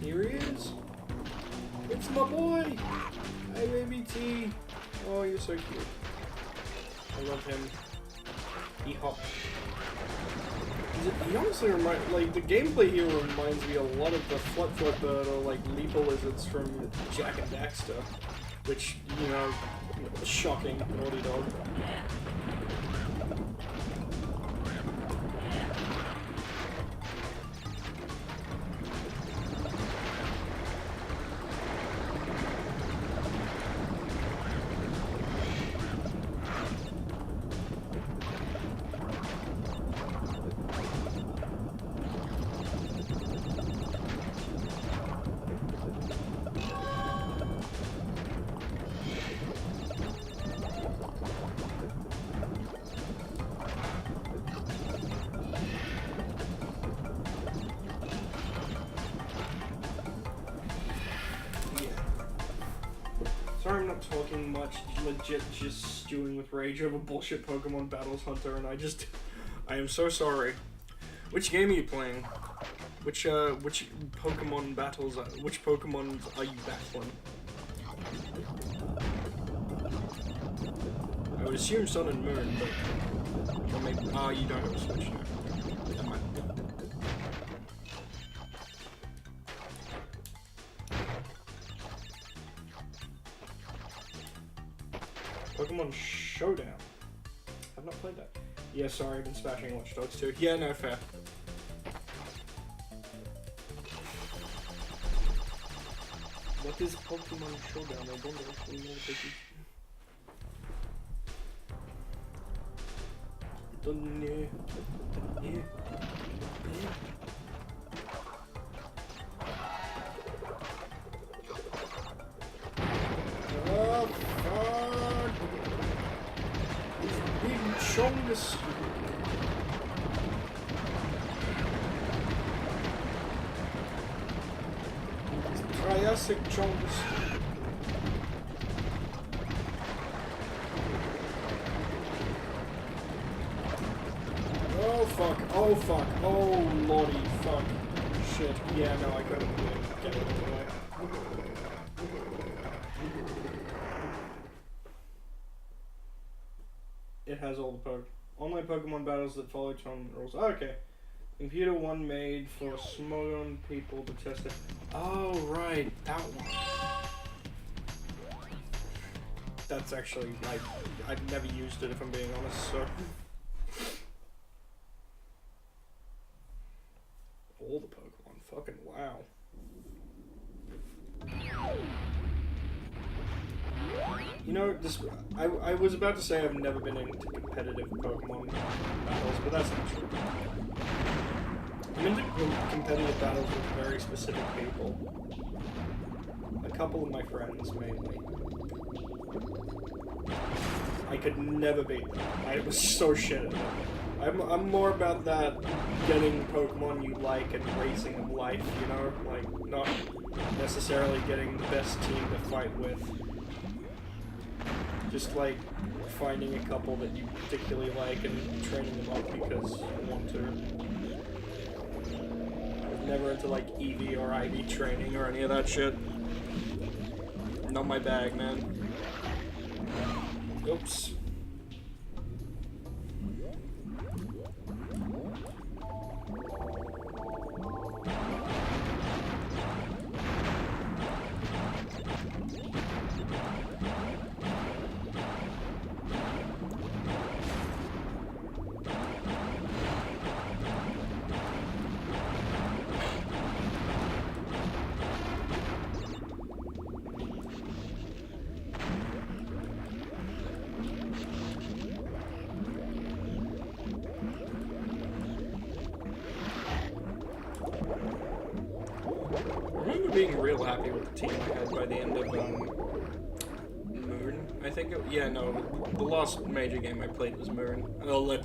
Here he is. It's my boy. Hi, Baby T. Oh, you're so cute. I love him. He hopped. He honestly like, the gameplay here reminds me a lot of the Flip or, like, Leaper Lizards from Jak and Daxter. Which, you know, shocking, Naughty Dog. Sorry I'm not talking much, legit just stewing with rage over bullshit Pokemon Battles Hunter, and I am so sorry. Which game are you playing? Which Pokemon battles, which Pokemon are you battling? I would assume Sun and Moon, but, or maybe, you don't have a Switch now. Never mind. Pokemon Showdown. I've not played that. Yeah, sorry, I've been smashing Watch Dogs too. Yeah, no, fair. What is Pokemon Showdown? I don't actually know what this is. Don't know. Oh, fuck! These big chongus. Triassic chongus. Oh fuck, oh fuck, oh lordy, fuck. Shit, yeah, no, I couldn't get it out of the way. It has all the online Pokemon battles that follow tournament rules. Oh, okay. Computer one made for small people to test it. Oh, right, that one. That's actually, like, I've never used it if I'm being honest, so. All the Pokemon, fucking wow. You know, this, I was about to say I've never been into competitive Pokemon battles, but that's not true. I'm into competitive battles with very specific people. A couple of my friends, mainly. I could never beat them. I was so shit at them. I'm more about that getting Pokemon you like and racing of life, you know? Like, not necessarily getting the best team to fight with. Just like finding a couple that you particularly like and training them up because you want to. I'm never into like EV or IV training or any of that shit. Not my bag, man. Oops. Being real happy with the team I had by the end of Moon. I think yeah, no, the last major game I played was Moon. Oh, I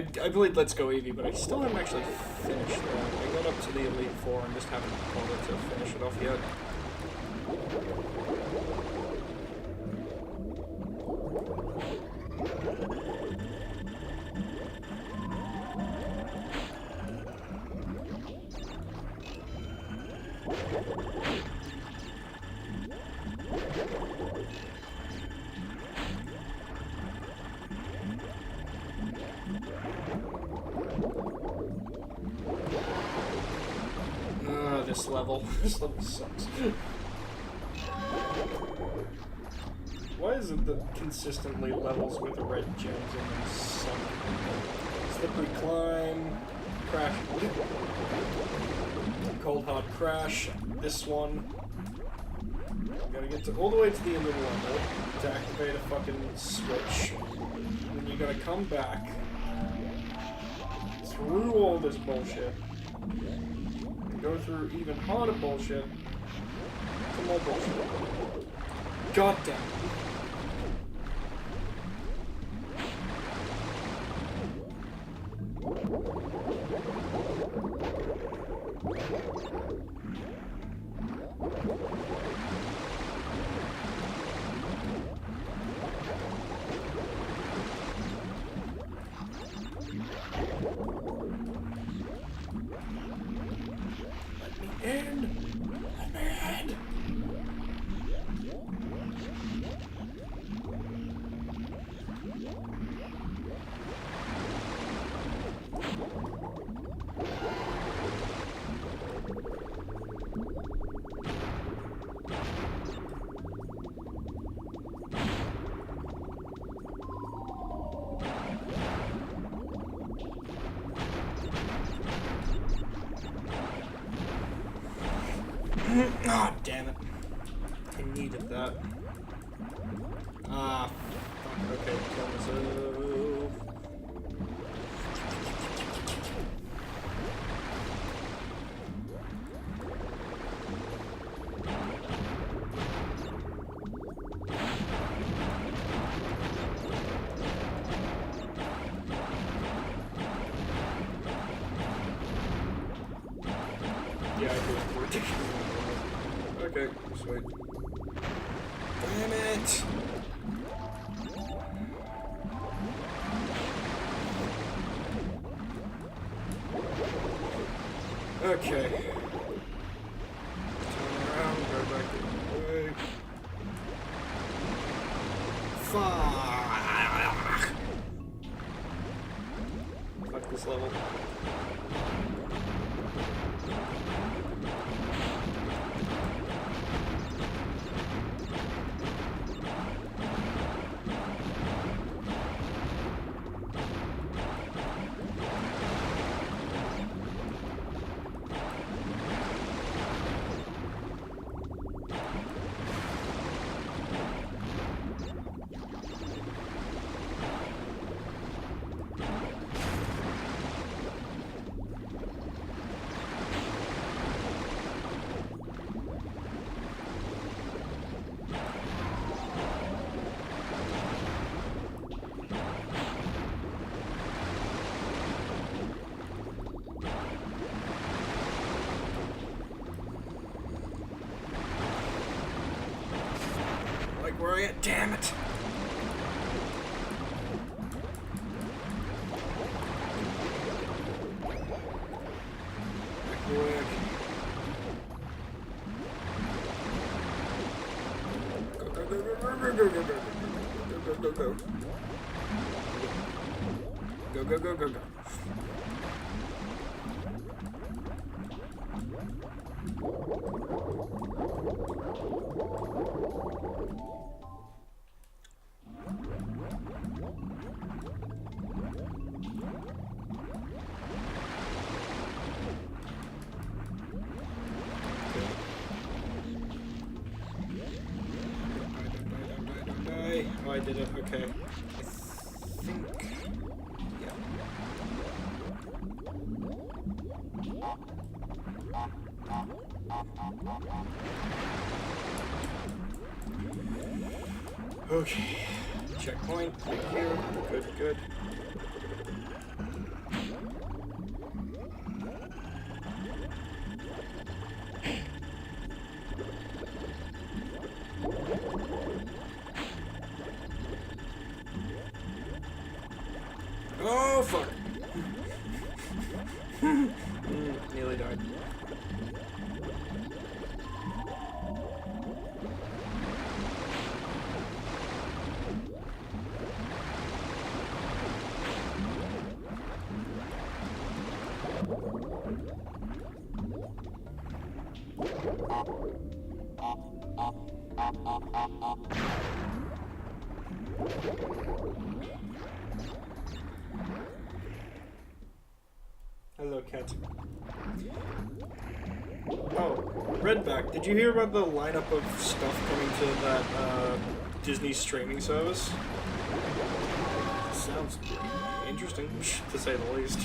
played Let's Go Eevee, but I still haven't actually finished that. I got up to the Elite Four and just haven't bothered to finish it off yet. this level. This level sucks. Why is it that consistently levels with red gems in them suck? Slippery climb, crash, cold hard crash. This one. Gotta get all the way to the end of the level to activate a fucking switch. And then you gotta come back through all this bullshit. Go through even harder bullshit. Some more bullshit. God damn it. Ah, damn it. I needed that. Ah, fuck. Okay, kill myself. Yeah, I do. Ridiculous. Okay, sweet. Damn it! Okay. Turn around, go back the way. Fuck! Fuck this level. Where are you? Damn it! Quick. Go. Oh, I did it. Okay. I think. Yeah. Okay. Checkpoint. Thank you. Good. Oh, fuck. Nearly died. Hello, cat. Oh, Redback, did you hear about the lineup of stuff coming to that Disney streaming service? Sounds interesting, to say the least.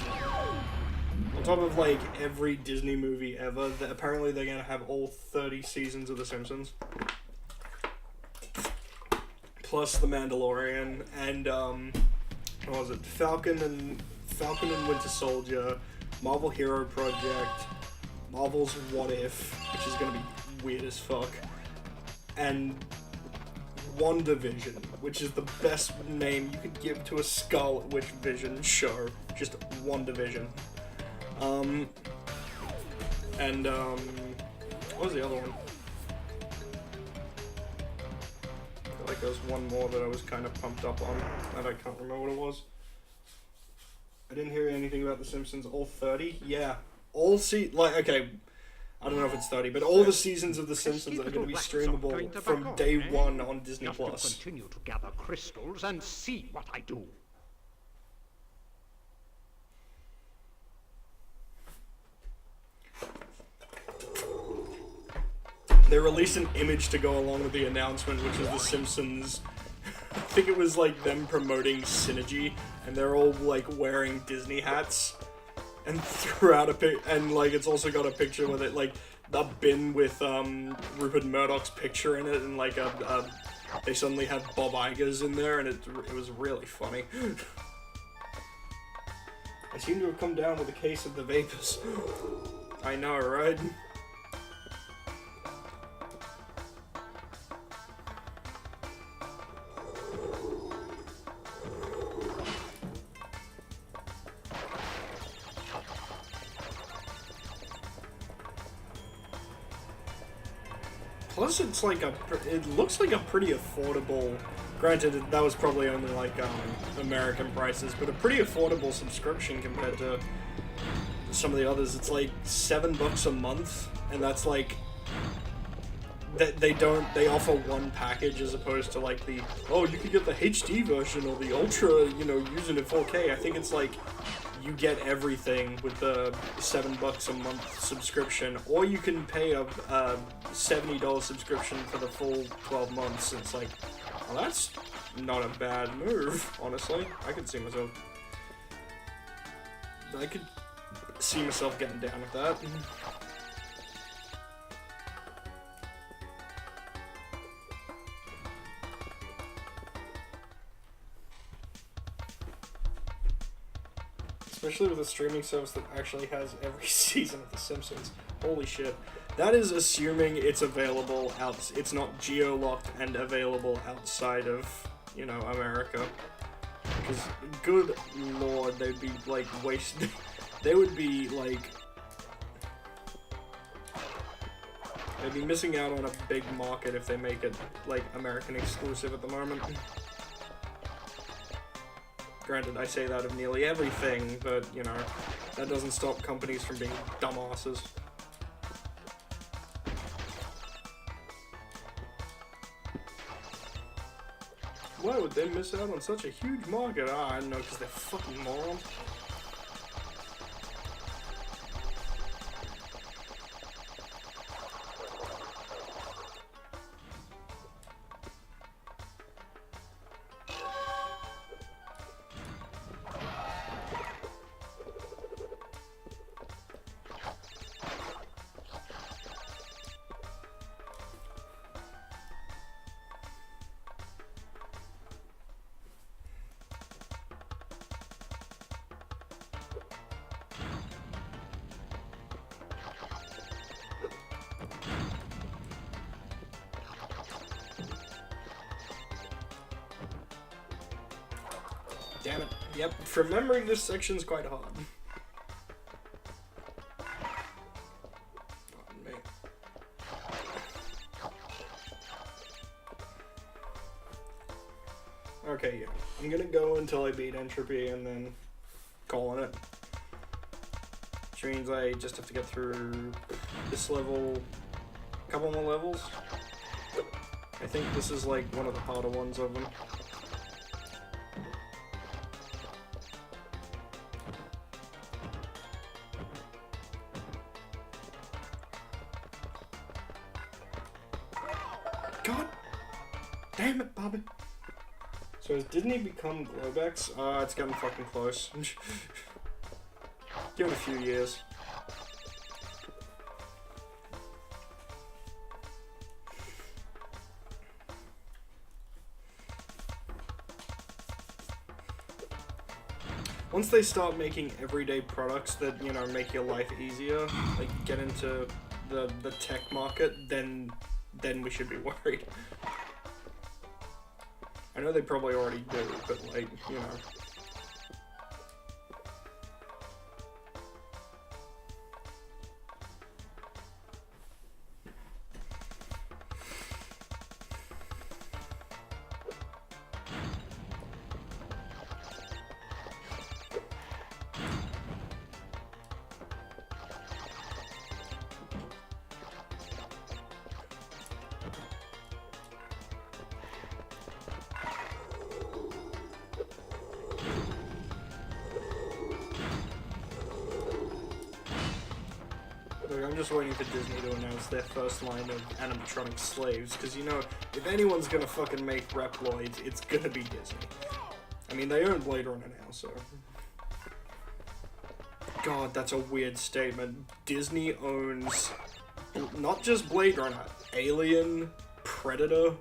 On top of, like, every Disney movie ever, apparently they're gonna have all 30 seasons of The Simpsons. Plus The Mandalorian, and, what was it? Falcon and Winter Soldier, Marvel Hero Project, Marvel's What If, which is gonna be weird as fuck, and WandaVision, which is the best name you could give to a Scarlet Witch Vision show. Just WandaVision. What was the other one? I feel like there was one more that I was kind of pumped up on, and I can't remember what it was. I didn't hear anything about The Simpsons. All 30? Yeah. Okay, I don't know if it's 30, but all the seasons of The Simpsons are going to be streamable from day one on Disney+. Just to continue to gather crystals and see what I do. They released an image to go along with the announcement, which is The Simpsons. I think it was like them promoting Synergy, and they're all like wearing Disney hats. And throughout and like it's also got a picture with it, like a bin with Rupert Murdoch's picture in it, and like they suddenly have Bob Iger's in there, and it was really funny. I seem to have come down with a case of the vapors. I know, right? Plus, it's like it looks like a pretty affordable. Granted, that was probably only like American prices, but a pretty affordable subscription compared to some of the others. It's like $7 a month, and that's like they offer one package as opposed to like you could get the HD version or the ultra, using it 4K. I think it's like you get everything with the $7 a month subscription, or you can pay a $70 subscription for the full 12 months. It's like, well, that's not a bad move, honestly. I could see myself getting down with that. Especially with a streaming service that actually has every season of The Simpsons. Holy shit. That is assuming it's available it's not geo-locked and available outside of, America. Because, good lord, they'd be, like, wasting... They would be, like... They'd be missing out on a big market if they make it, like, American exclusive at the moment. Granted, I say that of nearly everything, but, that doesn't stop companies from being dumbasses. Why would they miss out on such a huge market? I don't know, because they're fucking morons. Damn it. Yep, remembering this section's quite hard. Pardon me. Okay, yeah. I'm gonna go until I beat Entropy and then calling it. Which means I just have to get through this level, couple more levels. I think this is like one of the harder ones of them. God damn it, Bobby. So has Disney become Globex? It's getting fucking close. Give it a few years. Once they start making everyday products that, you know, make your life easier, like get into the tech market, then we should be worried. I know they probably already do, but like, you know. I'm just waiting for Disney to announce their first line of animatronic slaves, because, you know, if anyone's gonna fucking make Reploids, it's gonna be Disney. I mean, they own Blade Runner now, so... God, that's a weird statement. Disney owns not just Blade Runner, Alien, Predator.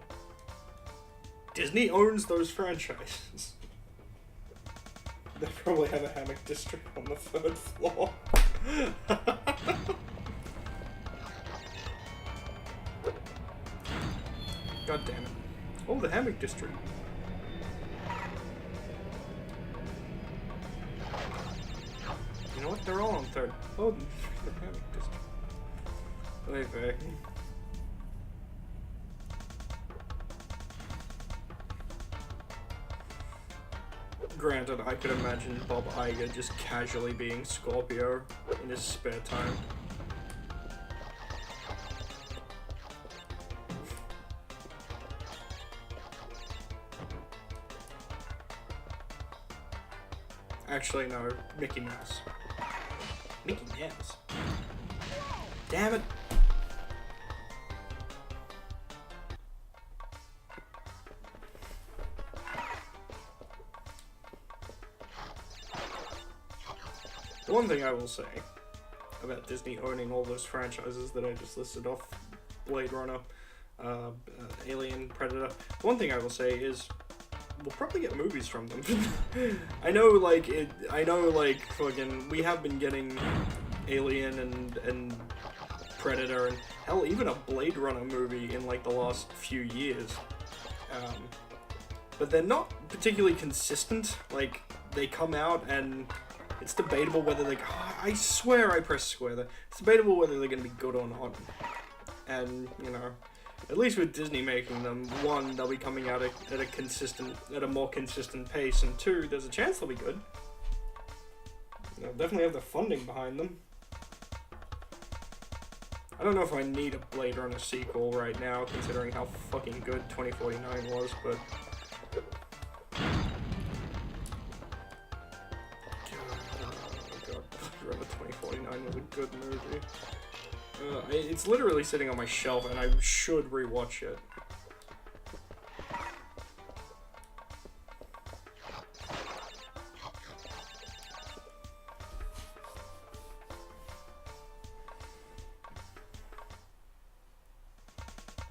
Disney owns those franchises. They probably have a hammock district on the 3rd floor. God damn it. Oh, the hammock district. You know what? They're all on 3rd. Oh, the hammock district. Wait back. Granted, I could imagine Bob Iger just casually being Scorpio in his spare time. Actually, no, Mickey Mouse. Mickey Mouse. Damn it! The one thing I will say about Disney owning all those franchises that I just listed off, Blade Runner, Alien, Predator, the one thing I will say is we'll probably get movies from them. I know, fucking, we have been getting Alien and Predator and, hell, even a Blade Runner movie in, like, the last few years. But they're not particularly consistent. Like, they come out and it's debatable whether they... Oh, I swear I pressed square there. It's debatable whether they're going to be good or not. And, you know... At least with Disney making them, one, they'll be coming out at a more consistent pace, and two, there's a chance they'll be good. They'll definitely have the funding behind them. I don't know if I need a Blade Runner sequel right now, considering how fucking good 2049 was, but... God, Blade Runner 2049 was a good movie. It's literally sitting on my shelf, and I should rewatch it.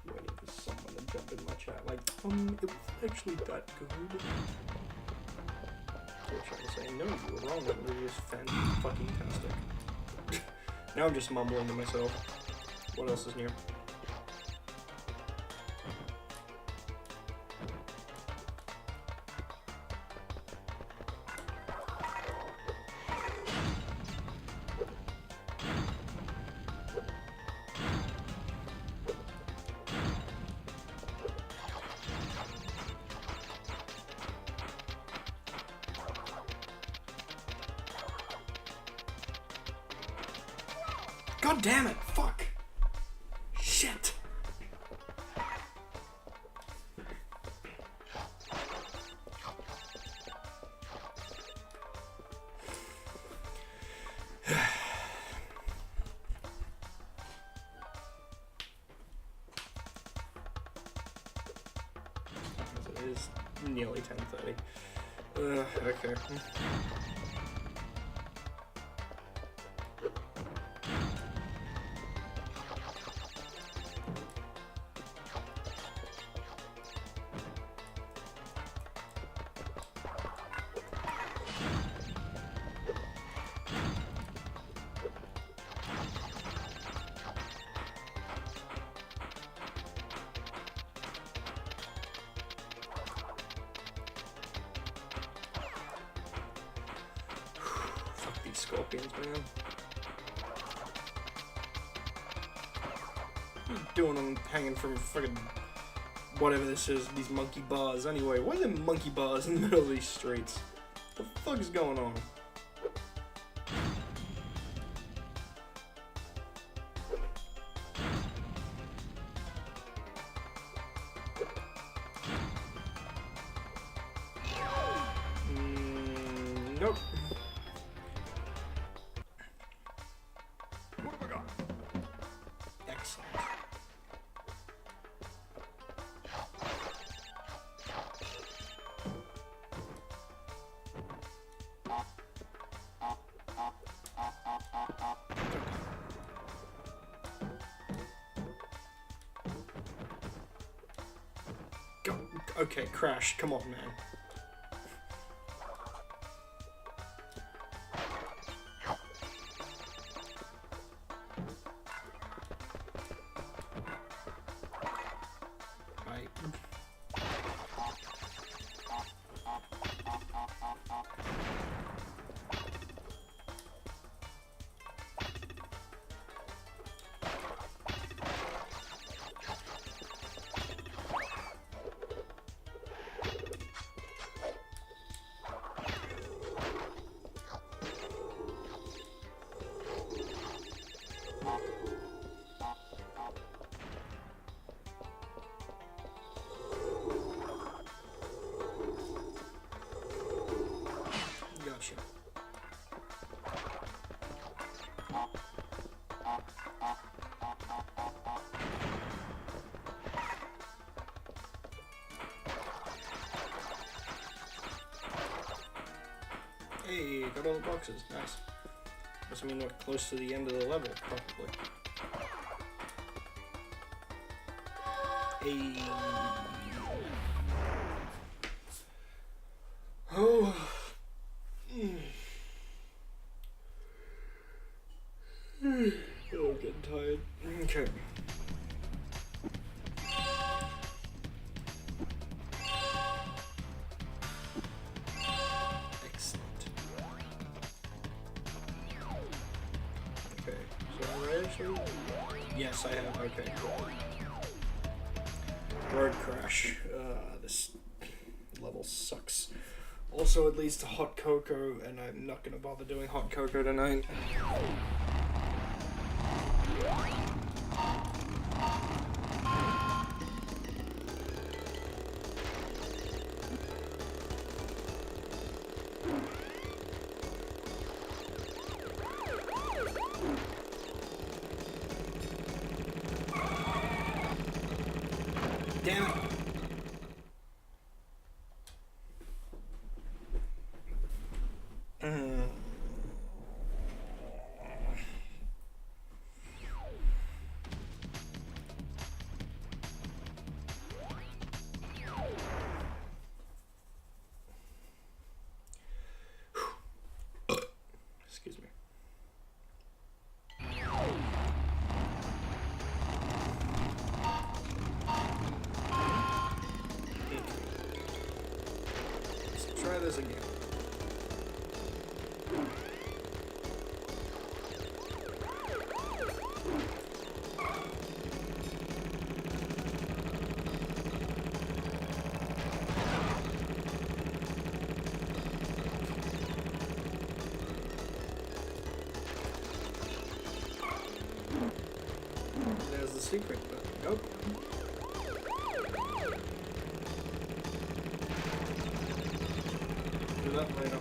Waiting for someone to jump in my chat, like, it was actually that good. I wish I was saying, no, you were wrong, that movie is fan-fucking-tastic. Now I'm just mumbling to myself. What else is new? God damn it! Fuck! Shit! nearly 10:30. Okay. Fuck these scorpions, man. What are you doing them hanging from fucking whatever this is, these monkey bars anyway? Why are there monkey bars in the middle of these streets? What the fuck is going on? Nope. What have I got? Excellent. Go. Okay, Crash, come on, man. Right. Gotcha. Hey, got all the boxes. Nice. Doesn't mean we're close to the end of the level, probably. Hey. Oh. Oh, I'm getting tired. Okay. Excellent. Okay, so I actually... Yes, I have. Okay, cool. Road crash. This level sucks. Also, it leads to hot cocoa, and I'm not gonna bother doing hot cocoa tonight. Damn it. Excuse me. Let's try this again. There's the secret, but nope. Do that later.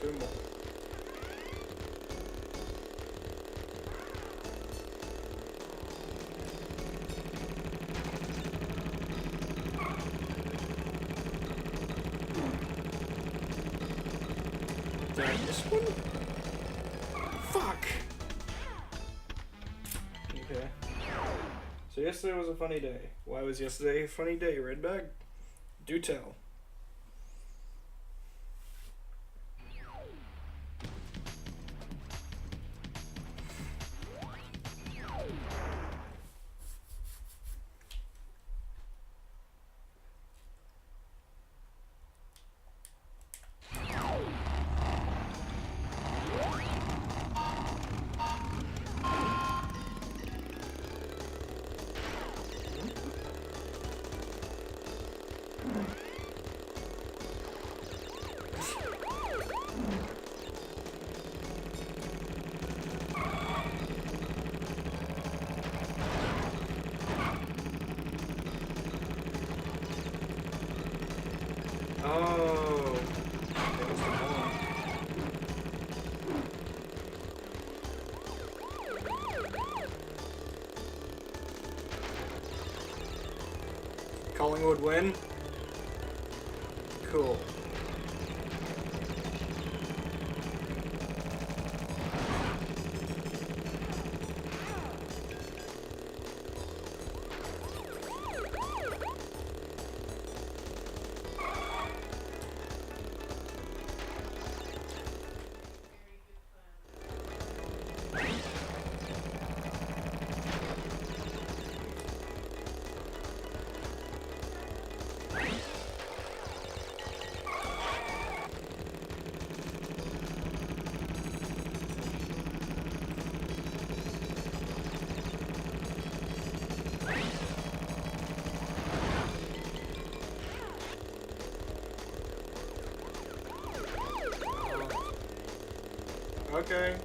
2 more. Did I miss one? Fuck! Okay. So yesterday was a funny day. Why was yesterday a funny day, Redbag? Do tell. Oh. That was the one. Collingwood win? Cool. Okay.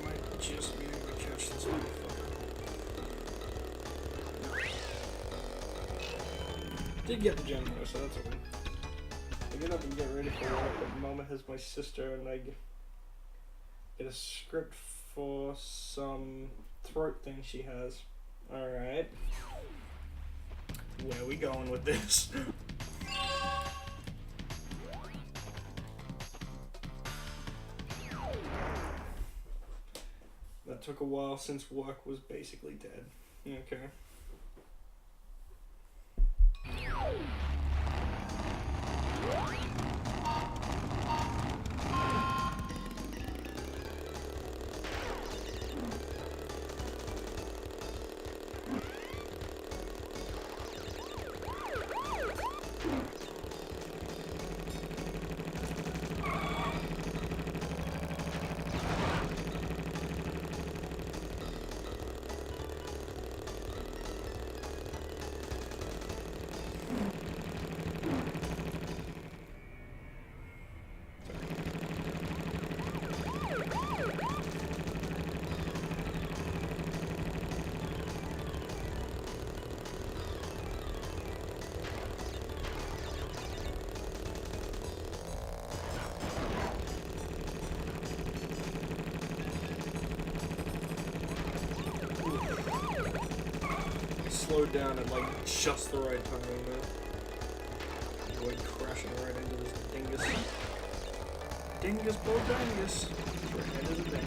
Might just be able to catch this motherfucker. Did get the gem though, so that's okay. I get up and get ready for work, but Mama has my sister, and I get a script for some throat thing she has. Alright. Where are we going with this? That took a while since work was basically dead. Okay. Slowed down at like just the right time, you know? Avoid crashing right into this dingus. Dingus Bodangus. Your head is a bang.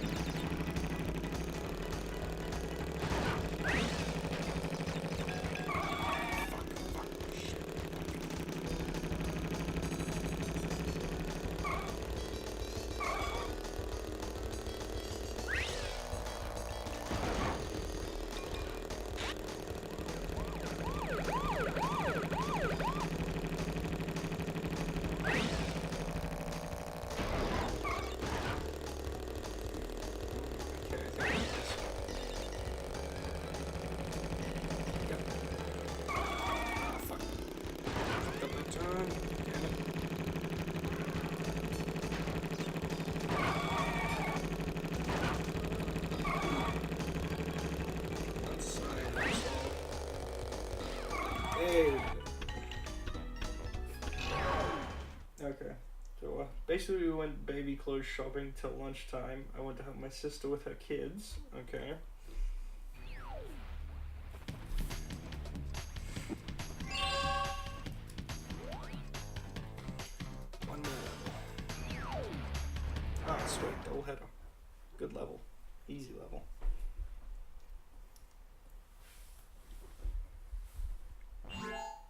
Okay. So basically, we went baby clothes shopping till lunchtime. I went to help my sister with her kids. Okay. One more level. Ah, sweet, double header. Good level. Easy level.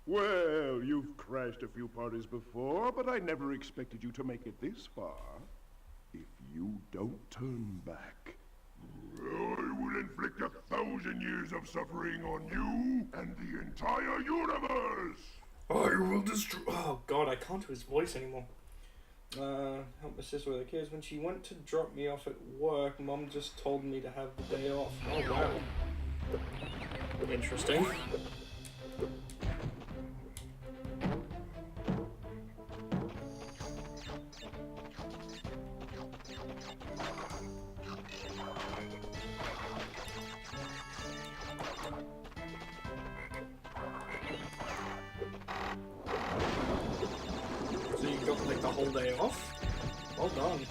Well, you've crashed a few parties before, but I never expected you to make it this far. If you don't turn back, I will inflict 1,000 years of suffering on you and the entire universe! I will destroy. Oh god, I can't do his voice anymore. Help my sister with the kids. When she went to drop me off at work, Mom just told me to have the day off. Oh wow. Interesting. So you got like the whole day off? Well done.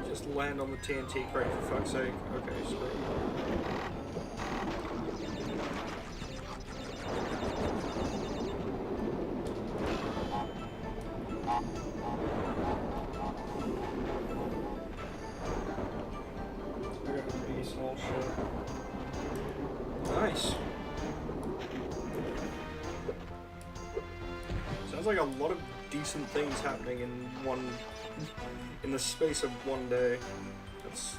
Just land on the TNT crate for fuck's sake. Okay, sweet. I got a pretty small ship. Nice. Sounds like a lot of decent things happening in the space of one day.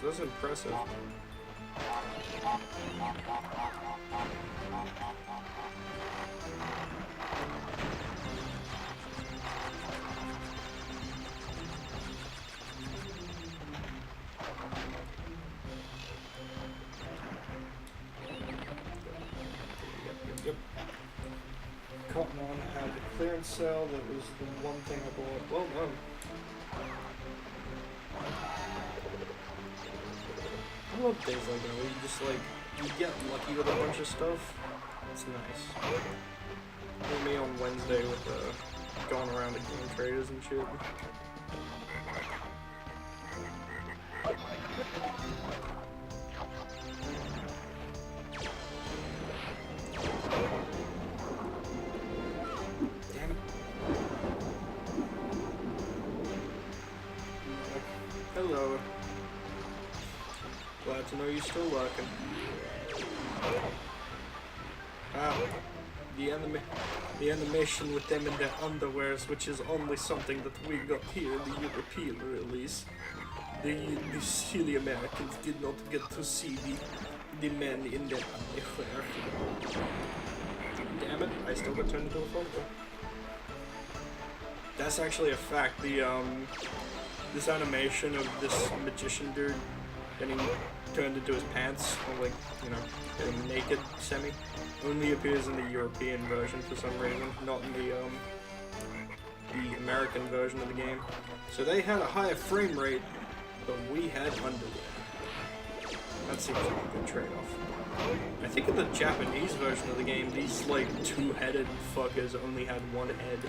That's impressive. Yep. Cotton On had a clearance sale. That was the one thing I bought. Well done. I love days like that where you just like, you get lucky with a bunch of stuff. It's nice. Like me on Wednesday with going around to game traders and shit. Damn it. Hello. Glad to know you're still working. Ah, the animation with them in their underwears, which is only something that we got here in the European release. The silly Americans did not get to see the men in their underwear. Damn it, I still got turned into a photo. That's actually a fact. This animation of this magician dude getting turned into his pants, or like, you know, getting naked, semi, only appears in the European version for some reason, not in the American version of the game. So they had a higher frame rate, but we had underwear. That seems like a good trade-off. I think in the Japanese version of the game, these, like, two-headed fuckers only had one head.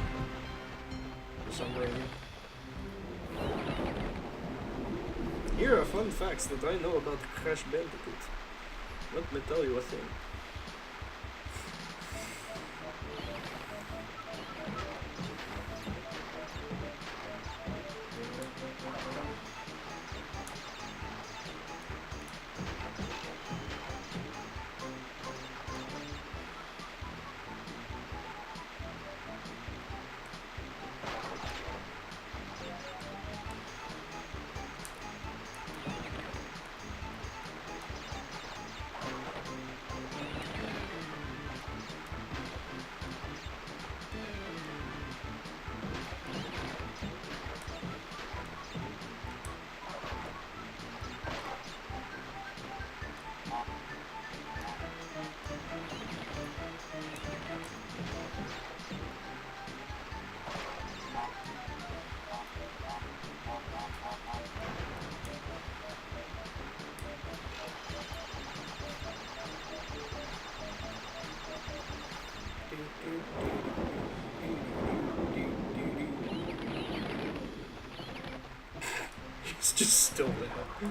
For some reason. Here are fun facts that I know about Crash Bandicoot. Let me tell you a thing. It's just still there.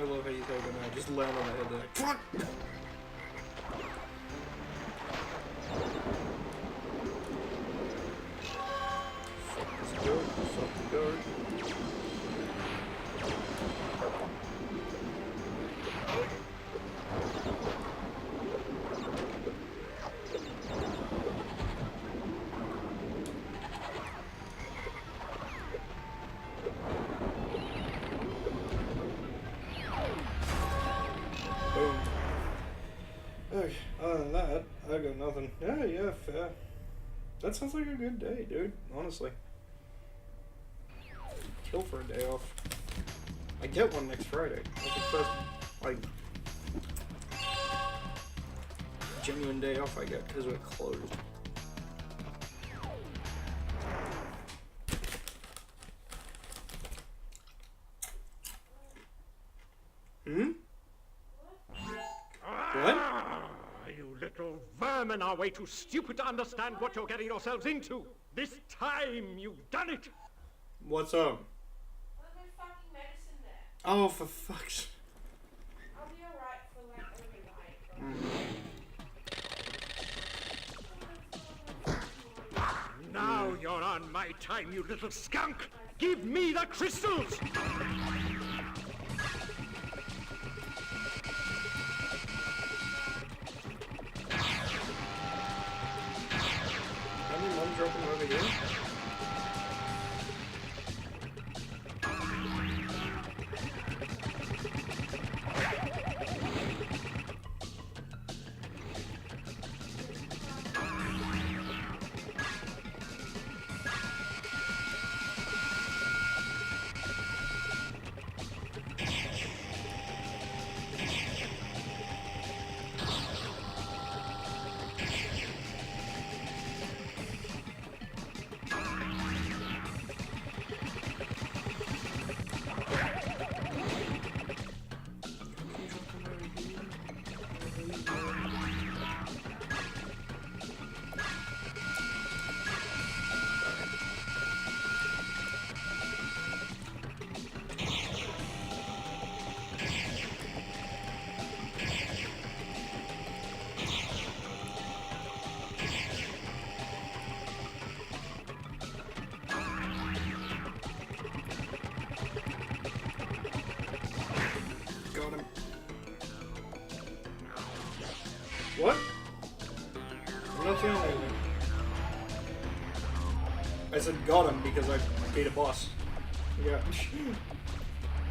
I love how you take them out. Just land on the head. They're like, fuck! Fuck this goat. Fuck the goat. Boom. Okay, other than that, I got nothing. Yeah, fair. That sounds like a good day, dude. Honestly. Kill for a day off. I get one next Friday. That's the first, like, genuine day off I get because we're closed. Hmm? What? You little vermin are way too stupid to understand what you're getting yourselves into. This time you've done it. What's up? Where's my fucking medicine there? Oh, for fuck's sake. I'll be alright for like a night. Now you're on my time, you little skunk. Give me the crystals. How many mom dropping over here? Got him. What? I'm not saying anything. I said got him because I beat a boss. Yeah.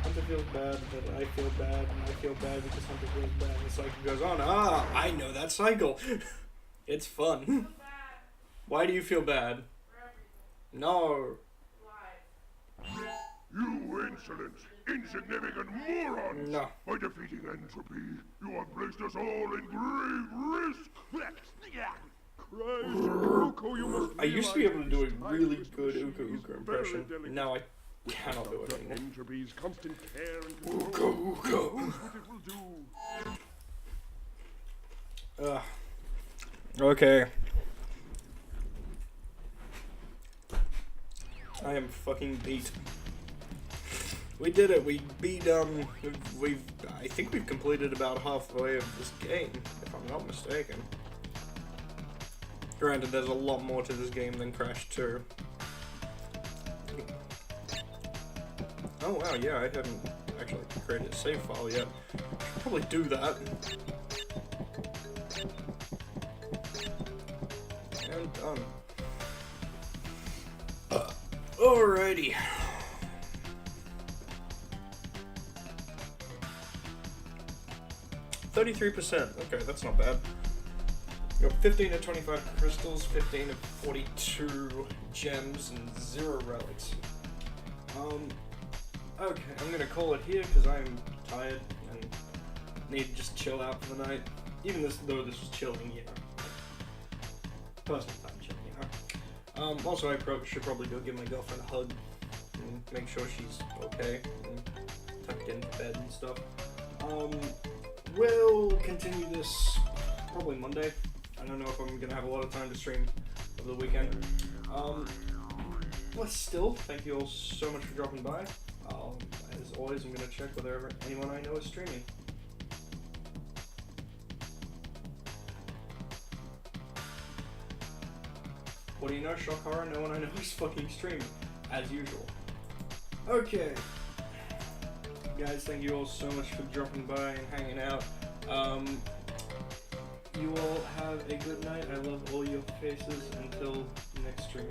Hunter feels bad, but I feel bad, and I feel bad because Hunter feels bad, and the cycle goes on. Ah, I know that cycle. It's fun. Why do you feel bad? No. You insolent, insignificant morons! No. By defeating entropy, you have placed us all in grave risk! Christ, Uko, you must I used to be able to do a realize really this good machine Uka is Uka very impression. delicate. Now I cannot do it Dr. anymore. Entropy's constant care and control. Uka Uka. What it will do. Okay. I am fucking beat. We did it. We beat, I think we've completed about halfway of this game, if I'm not mistaken. Granted, there's a lot more to this game than Crash 2. Oh wow, yeah, I haven't actually created a save file yet. Should probably do that. And done. Alrighty. %. Okay, that's not bad. You got 15 of 25 crystals, 15 of 42 gems, and 0 relics. Okay, I'm gonna call it here because I'm tired and need to just chill out for the night. Even though this was chilling, you know. Personal time chilling, you Also, I should probably go give my girlfriend a hug and make sure she's okay and tucked into bed and stuff. We'll continue this probably Monday. I don't know if I'm gonna have a lot of time to stream over the weekend. But still, thank you all so much for dropping by. As always, I'm gonna check whether anyone I know is streaming. What do you know, shock horror? No one I know is fucking streaming, as usual. Okay. Guys, thank you all so much for dropping by and hanging out. You all have a good night. I love all your faces. Until next stream.